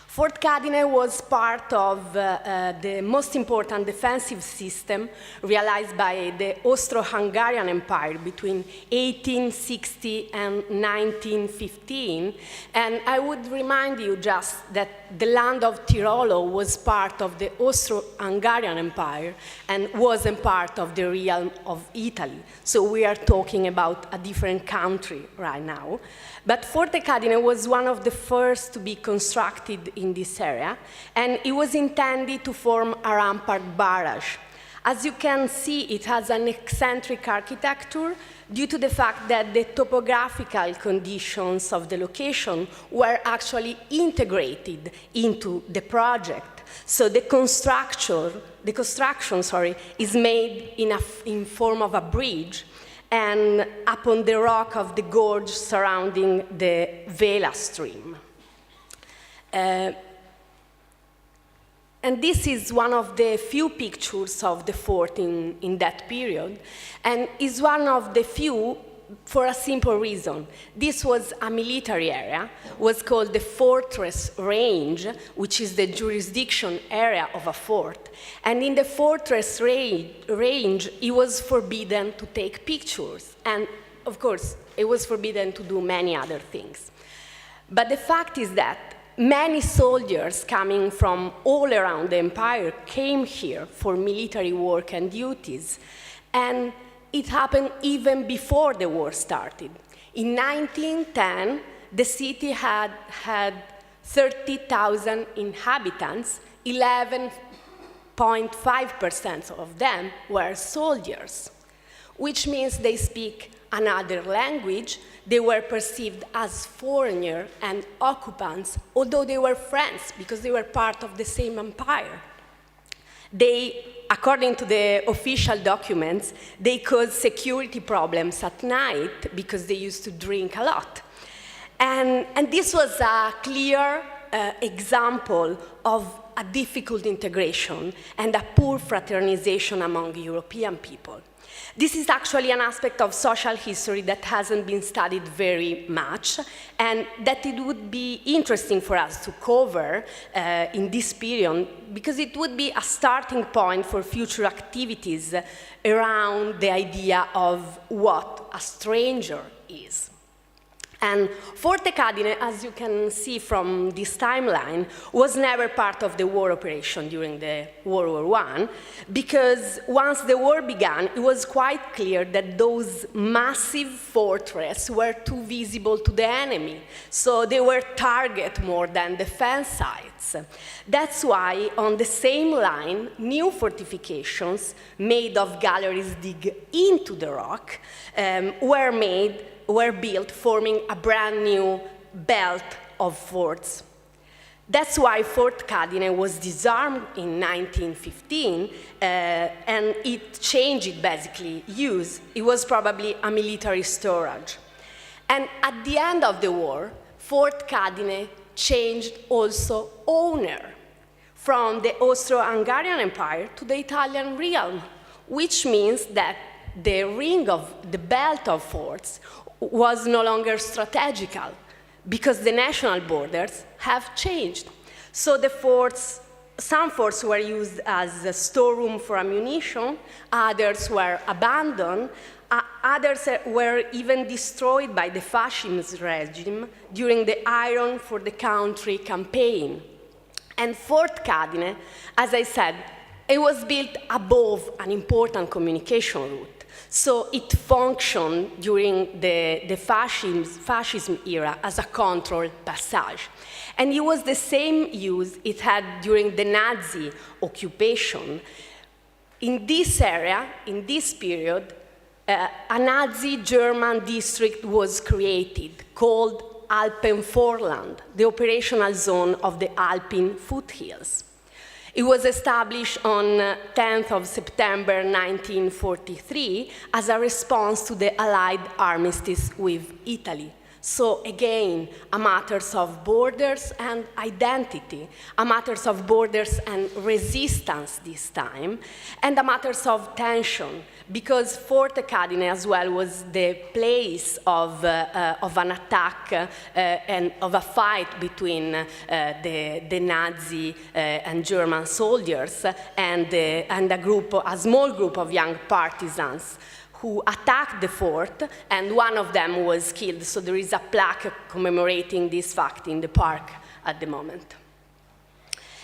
Fort Cadine was part of the most important defensive system realized by the Austro-Hungarian Empire between 1860 and 1915. And I would remind you just that the land of Tirolo was part of the Austro-Hungarian Empire and wasn't part of the realm of Italy. So we are talking about a different country right now. But Forte Cadine was one of the first to be constructed in this area, and it was intended to form a rampart barrage. As you can see, it has an eccentric architecture due to the fact that the topographical conditions of the location were actually integrated into the project. So the construction is made in form of a bridge, and upon the rock of the gorge surrounding the Vela stream. And this is one of the few pictures of the fort in that period, and is one of the few for a simple reason. This was a military area, was called the fortress range, which is the jurisdiction area of a fort. And in the fortress range, it was forbidden to take pictures. And of course, it was forbidden to do many other things. But the fact is that many soldiers coming from all around the empire came here for military work and duties. And it happened even before the war started. In 1910, the city had 30,000 inhabitants. 11.5% of them were soldiers, which means they speak another language. They were perceived as foreigners and occupants, although they were friends because they were part of the same empire. They, according to the official documents, they caused security problems at night because they used to drink a lot. And this was a clear example of a difficult integration and a poor fraternization among European people. This is actually an aspect of social history that hasn't been studied very much, and that it would be interesting for us to cover in this period, because it would be a starting point for future activities around the idea of what a stranger is. And Forte Cadine, as you can see from this timeline, was never part of the war operation during the World War I, because once the war began, it was quite clear that those massive fortresses were too visible to the enemy, so they were target more than defense sites. That's why, on the same line, new fortifications made of galleries dig into the rock were built, forming a brand new belt of forts. That's why Fort Cadine was disarmed in 1915, and it changed basically use. It was probably a military storage. And at the end of the war, Fort Cadine changed also owner, from the Austro-Hungarian Empire to the Italian realm, which means that the ring of the belt of forts was no longer strategical, because the national borders have changed. So the forts, some forts were used as a storeroom for ammunition, others were abandoned, others were even destroyed by the fascist regime during the Iron for the Country campaign. And Fort Cadine, as I said, it was built above an important communication route. So it functioned during the fascism era as a controlled passage. And it was the same use it had during the Nazi occupation. In this area, in this period, a Nazi German district was created called Alpenvorland, the operational zone of the Alpine foothills. It was established on 10th of September 1943 as a response to the Allied armistice with Italy. So again, a matter of borders and identity, a matter of borders and resistance this time, and a matter of tension, because Forte Cadine as well was the place of an attack and of a fight between the Nazi and German soldiers and a small group of young partisans who attacked the fort, and one of them was killed. So there is a plaque commemorating this fact in the park at the moment.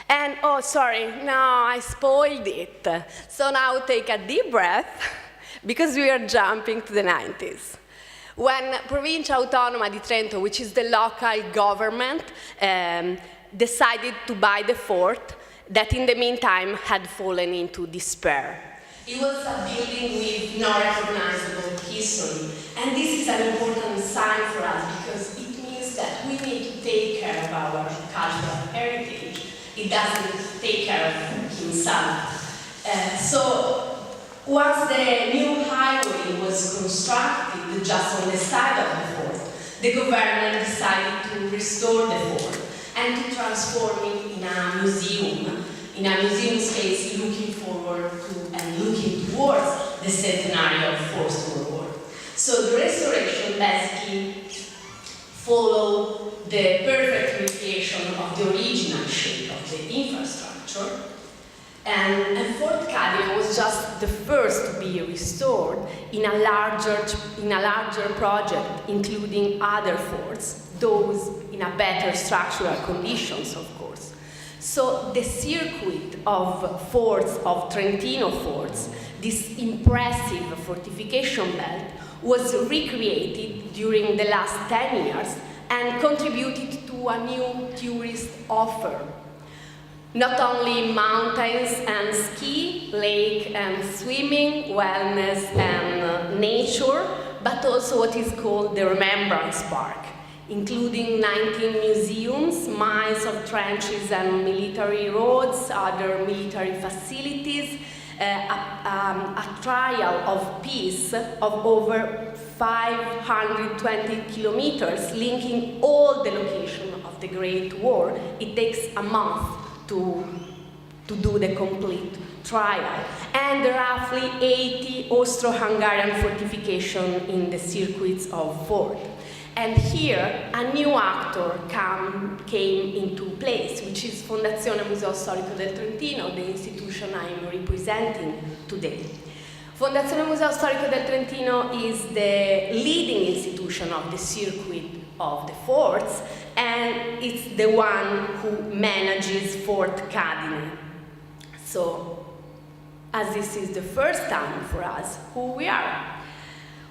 And, oh, sorry, no, I spoiled it. So now take a deep breath, because we are jumping to the 90s. When Provincia Autonoma di Trento, which is the local government, decided to buy the fort, that in the meantime had fallen into despair. It was a building with no recognizable history. And this is an important sign for us, because it means that we need to take care of our cultural heritage. It doesn't take care of himself. So once the new highway was constructed just on the side of the fort, the government decided to restore the fort and to transform it in a museum space looking forward to and looking towards the centenary of First World War. So the restoration basically followed the perfect recreation of the original shape of the infrastructure. And Fort Cadine was just the first to be restored in a larger project, including other forts, those in a better structural conditions, of course. So the circuit of forts, of Trentino forts, this impressive fortification belt, was recreated during the last 10 years and contributed to a new tourist offer. Not only mountains and ski, lake and swimming, wellness and nature, but also what is called the Remembrance Park, including 19 museums, miles of trenches and military roads, other military facilities, a trial of peace of over 520 kilometers linking all the locations of the Great War. It takes a month to do the complete trial. And roughly 80 Austro-Hungarian fortifications in the circuits of Fort. And here, a new actor came into place, which is Fondazione Museo Storico del Trentino, the institution I am representing today. Fondazione Museo Storico del Trentino is the leading institution of the circuit of the forts, and it's the one who manages Fort Cadine. So, as this is the first time for us, who we are.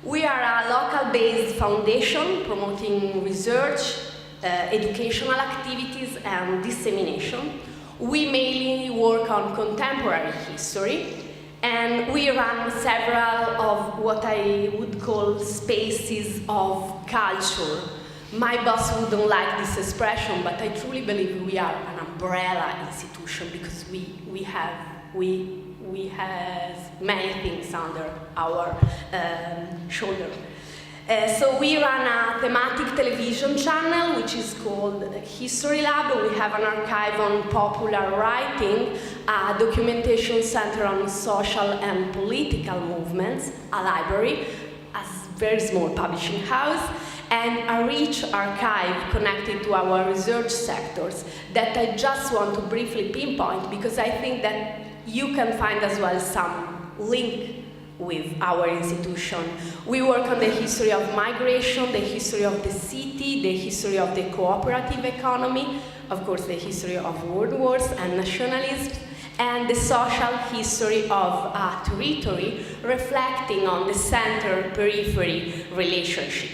We are a local-based foundation promoting research, educational activities, and dissemination. We mainly work on contemporary history, and we run several of what I would call spaces of culture. My boss wouldn't like this expression, but I truly believe we are an umbrella institution because we have many things under our shoulder. So we run a thematic television channel which is called History Lab. We have an archive on popular writing, a documentation center on social and political movements, a library, a very small publishing house, and a rich archive connected to our research sectors that I just want to briefly pinpoint because I think that you can find as well some link with our institution. We work on the history of migration, the history of the city, the history of the cooperative economy, of course the history of world wars and nationalism, and the social history of a territory reflecting on the center-periphery relationship.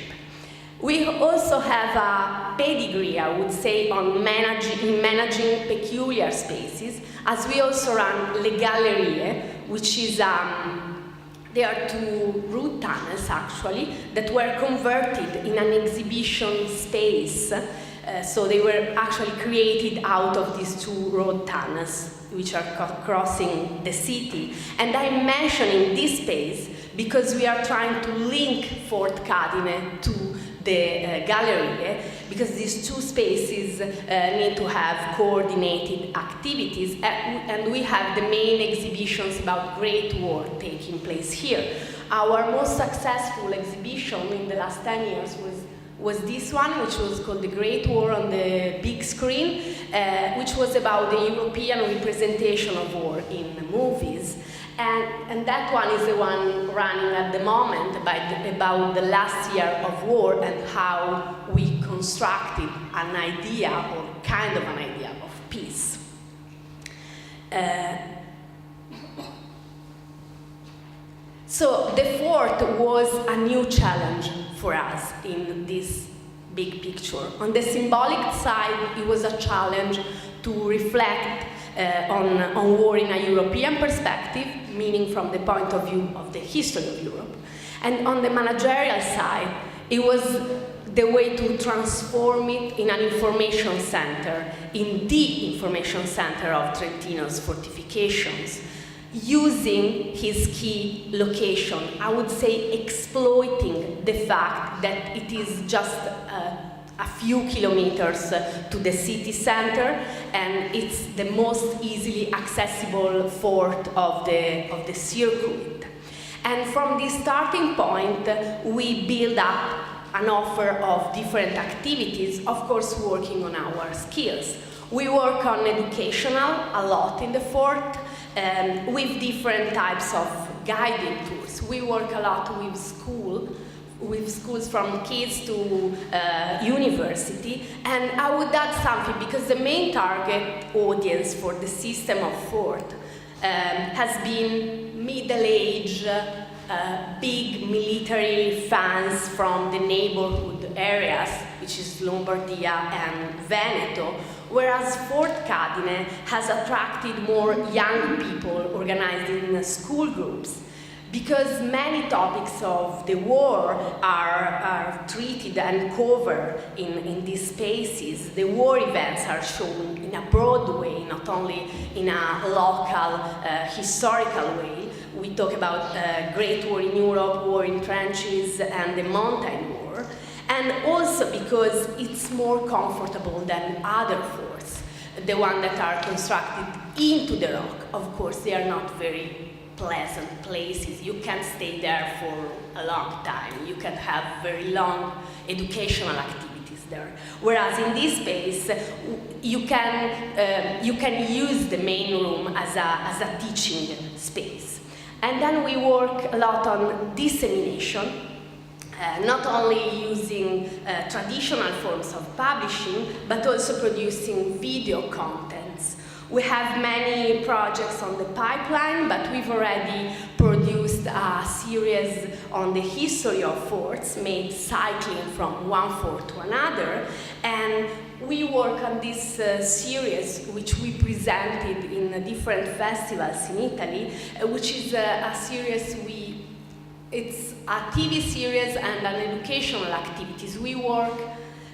We also have a pedigree, I would say, on managing peculiar spaces, as we also run Le Gallerie, which is they are two road tunnels, actually, that were converted in an exhibition space. So they were actually created out of these two road tunnels, which are crossing the city. And I'm mentioning this space because we are trying to link Fort Cadine to the gallery, because these two spaces need to have coordinated activities, and we have the main exhibitions about Great War taking place here. Our most successful exhibition in the last 10 years was this one, which was called The Great War on the Big Screen, which was about the European representation of war in movies. And that one is the one running at the moment about the last year of war and how we constructed an idea, or kind of an idea, of peace. So the fort was a new challenge for us in this big picture. On the symbolic side, it was a challenge to reflect on war in a European perspective, meaning from the point of view of the history of Europe. And on the managerial side, it was the way to transform it in an information center, in the information center of Trentino's fortifications, using his key location, I would say exploiting the fact that it is just a few kilometers to the city center, and it's the most easily accessible fort of the circuit. And from this starting point, we build up an offer of different activities, of course working on our skills. We work on educational a lot in the fort, with different types of guiding tools. We work a lot with schools from kids to university, and I would add something, because the main target audience for the system of fort has been middle-aged, big military fans from the neighborhood areas, which is Lombardia and Veneto, whereas Fort Cadine has attracted more young people organized in school groups, because many topics of the war are treated and covered in these spaces. The war events are shown in a broad way, not only in a local historical way. We talk about Great War in Europe, War in Trenches, and the Mountain War. And also because it's more comfortable than other forts, the ones that are constructed into the rock. Of course, they are not very pleasant places. You can't stay there for a long time. You can have very long educational activities there. Whereas in this space, you can use the main room as a teaching space. And then we work a lot on dissemination. not only using traditional forms of publishing, but also producing video contents. We have many projects on the pipeline, but we've already produced a series on the history of forts, made cycling from one fort to another, and we work on this series, which we presented in different festivals in Italy, which is a series it's a TV series and an educational activities. We work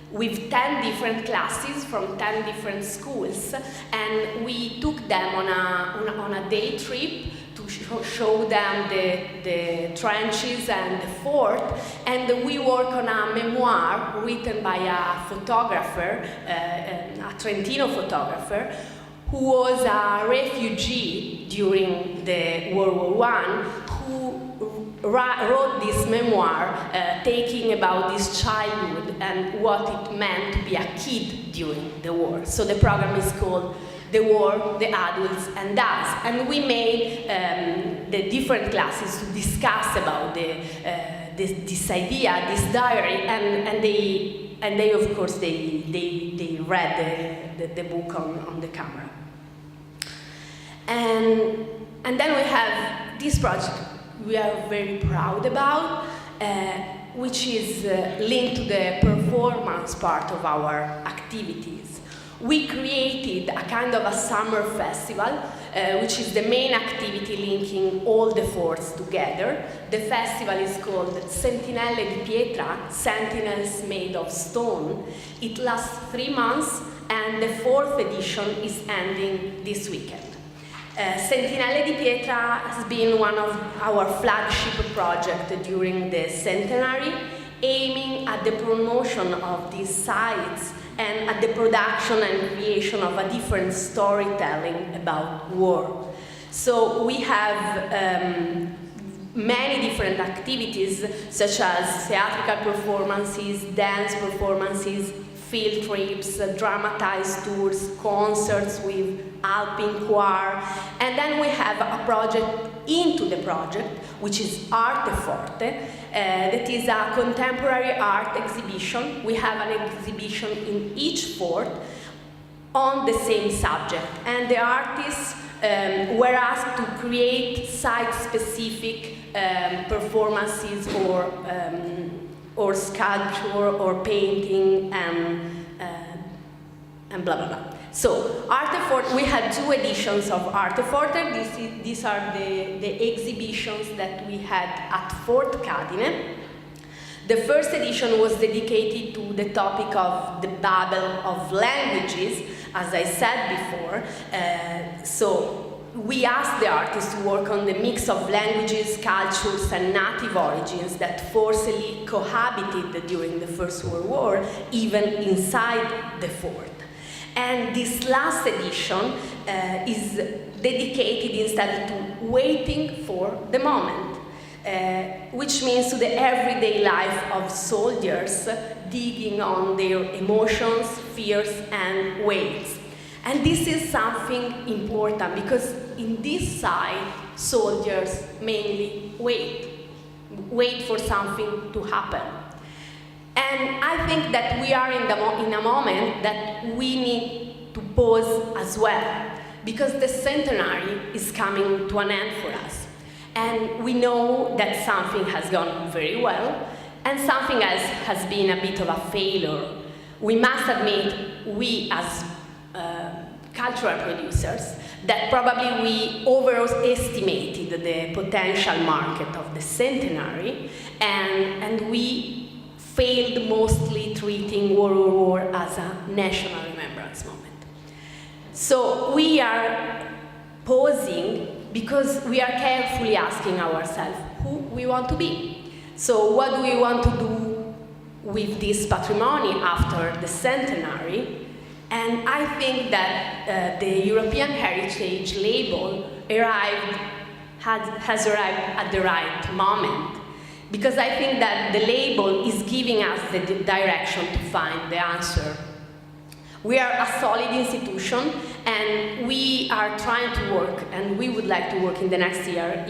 with 10 different classes from 10 different schools, and we took them on a day trip to show them the trenches and the fort, and we work on a memoir written by a photographer, a Trentino photographer, who was a refugee during the World War I, who wrote this memoir taking about his childhood and what it meant to be a kid during the war. So the program is called The War, the Adults, and Us. And we made the different classes to discuss about this idea, this diary, and they of course, they read the book on the camera. And then we have this project we are very proud about, which is linked to the performance part of our activities. We created a kind of a summer festival, which is the main activity linking all the forts together. The festival is called Sentinelle di Pietra, Sentinels Made of Stone. It lasts 3 months, and the 4th edition is ending this weekend. Sentinelle di Pietra has been one of our flagship projects during the centenary, aiming at the promotion of these sites and at the production and creation of a different storytelling about war. So we have many different activities, such as theatrical performances, dance performances, field trips, dramatized tours, concerts with Alpine choir, and then we have a project into the project, which is Arte Forte. That is a contemporary art exhibition. We have an exhibition in each fort on the same subject, and the artists were asked to create site-specific performances or sculpture or painting and blah blah blah. So Arte Forte, we had 2 editions of Arte Forte. These are the exhibitions that we had at Fort Cadine. The first edition was dedicated to the topic of the Babel of languages, as I said before. So we asked the artists to work on the mix of languages, cultures, and native origins that forcibly cohabited during the First World War, even inside the fort. And this last edition is dedicated instead to waiting for the moment, which means to the everyday life of soldiers, digging on their emotions, fears, and weights. And this is something important, because in this side, soldiers mainly wait for something to happen. And I think that we are in a moment that we need to pause as well, because the centenary is coming to an end for us. And we know that something has gone very well, and something else has been a bit of a failure. We must admit, we as cultural producers, that probably we overestimated the potential market of the centenary, and we failed mostly treating World War as a national remembrance moment. So we are pausing because we are carefully asking ourselves who we want to be. So what do we want to do with this patrimony after the centenary? And I think that the European Heritage label has arrived at the right moment, because I think that the label is giving us the direction to find the answer. We are a solid institution, and we are trying to work, and we would like to work in the next year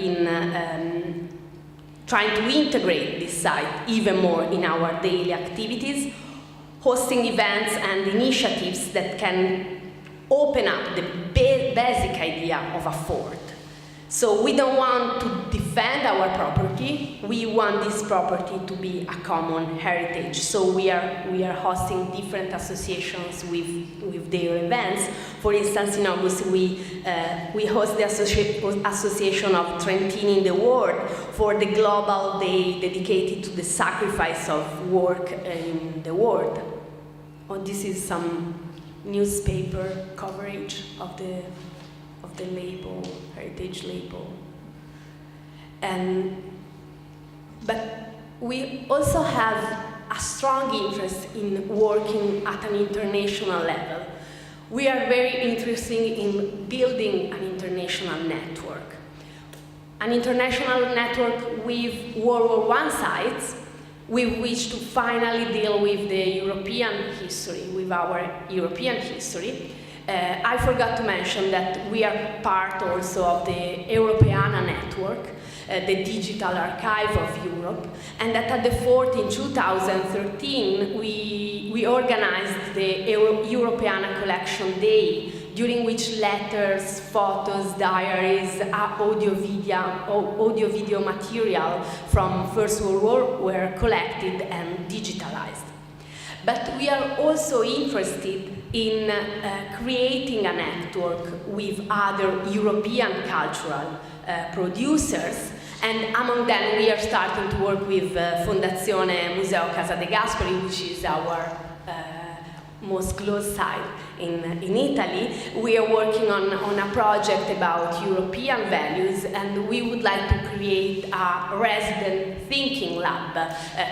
trying to integrate this site even more in our daily activities, hosting events and initiatives that can open up the basic idea of a fort. So we don't want to defend our property, we want this property to be a common heritage. So we are hosting different associations with their events. For instance, in August we host the Association of Trentini in the World for the global day dedicated to the sacrifice of work in the world. Oh, this is some newspaper coverage of the label, heritage label. But we also have a strong interest in working at an international level. We are very interested in building an international network. An international network with World War I sites, with which to finally deal with the European history, with our European history. I forgot to mention that we are part also of the Europeana network, the digital archive of Europe, and that at the fort in 2013 we organized the Europeana Collection Day, during which letters, photos, diaries, audio-video material from First World War were collected and digitalized. But we are also interested in creating a network with other European cultural producers, and among them we are starting to work with Fondazione Museo Casa de Gasperi, which is our most close site in Italy. We are working on a project about European values, and we would like to create a resident thinking lab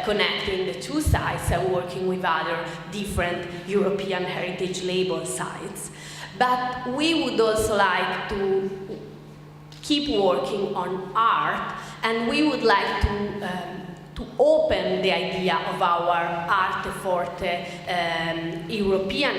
connecting the two sites and working with other different European heritage label sites. But we would also like to keep working on art, and we would like to open the idea of our Arte Forte European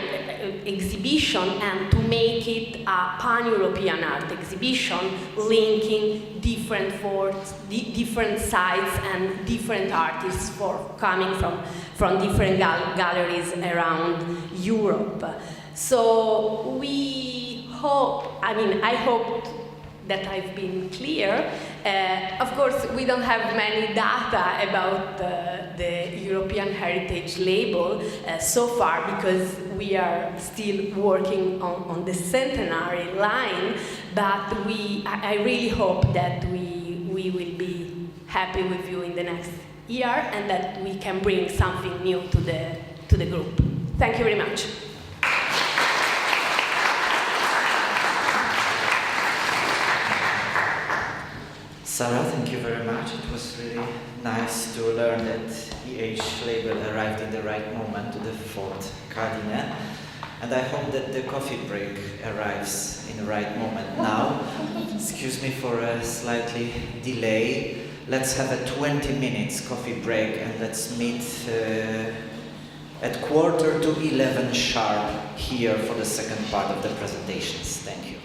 exhibition and to make it a pan-European art exhibition linking different forts, different sites and different artists coming from different galleries around Europe. So we hope, I hope that I've been clear. Of course, we don't have many data about the European Heritage label so far, because we are still working on the centenary line, but I really hope that we will be happy with you in the next year and that we can bring something new to the group. Thank you very much.
Sara, thank you very much. It was really nice to learn that EH label arrived in the right moment to the Fort Cadine. And I hope that the coffee break arrives in the right moment now. Excuse me for a slightly delay. Let's have a 20 minutes coffee break and let's meet at 11:15 sharp here for the second part of the presentations. Thank you.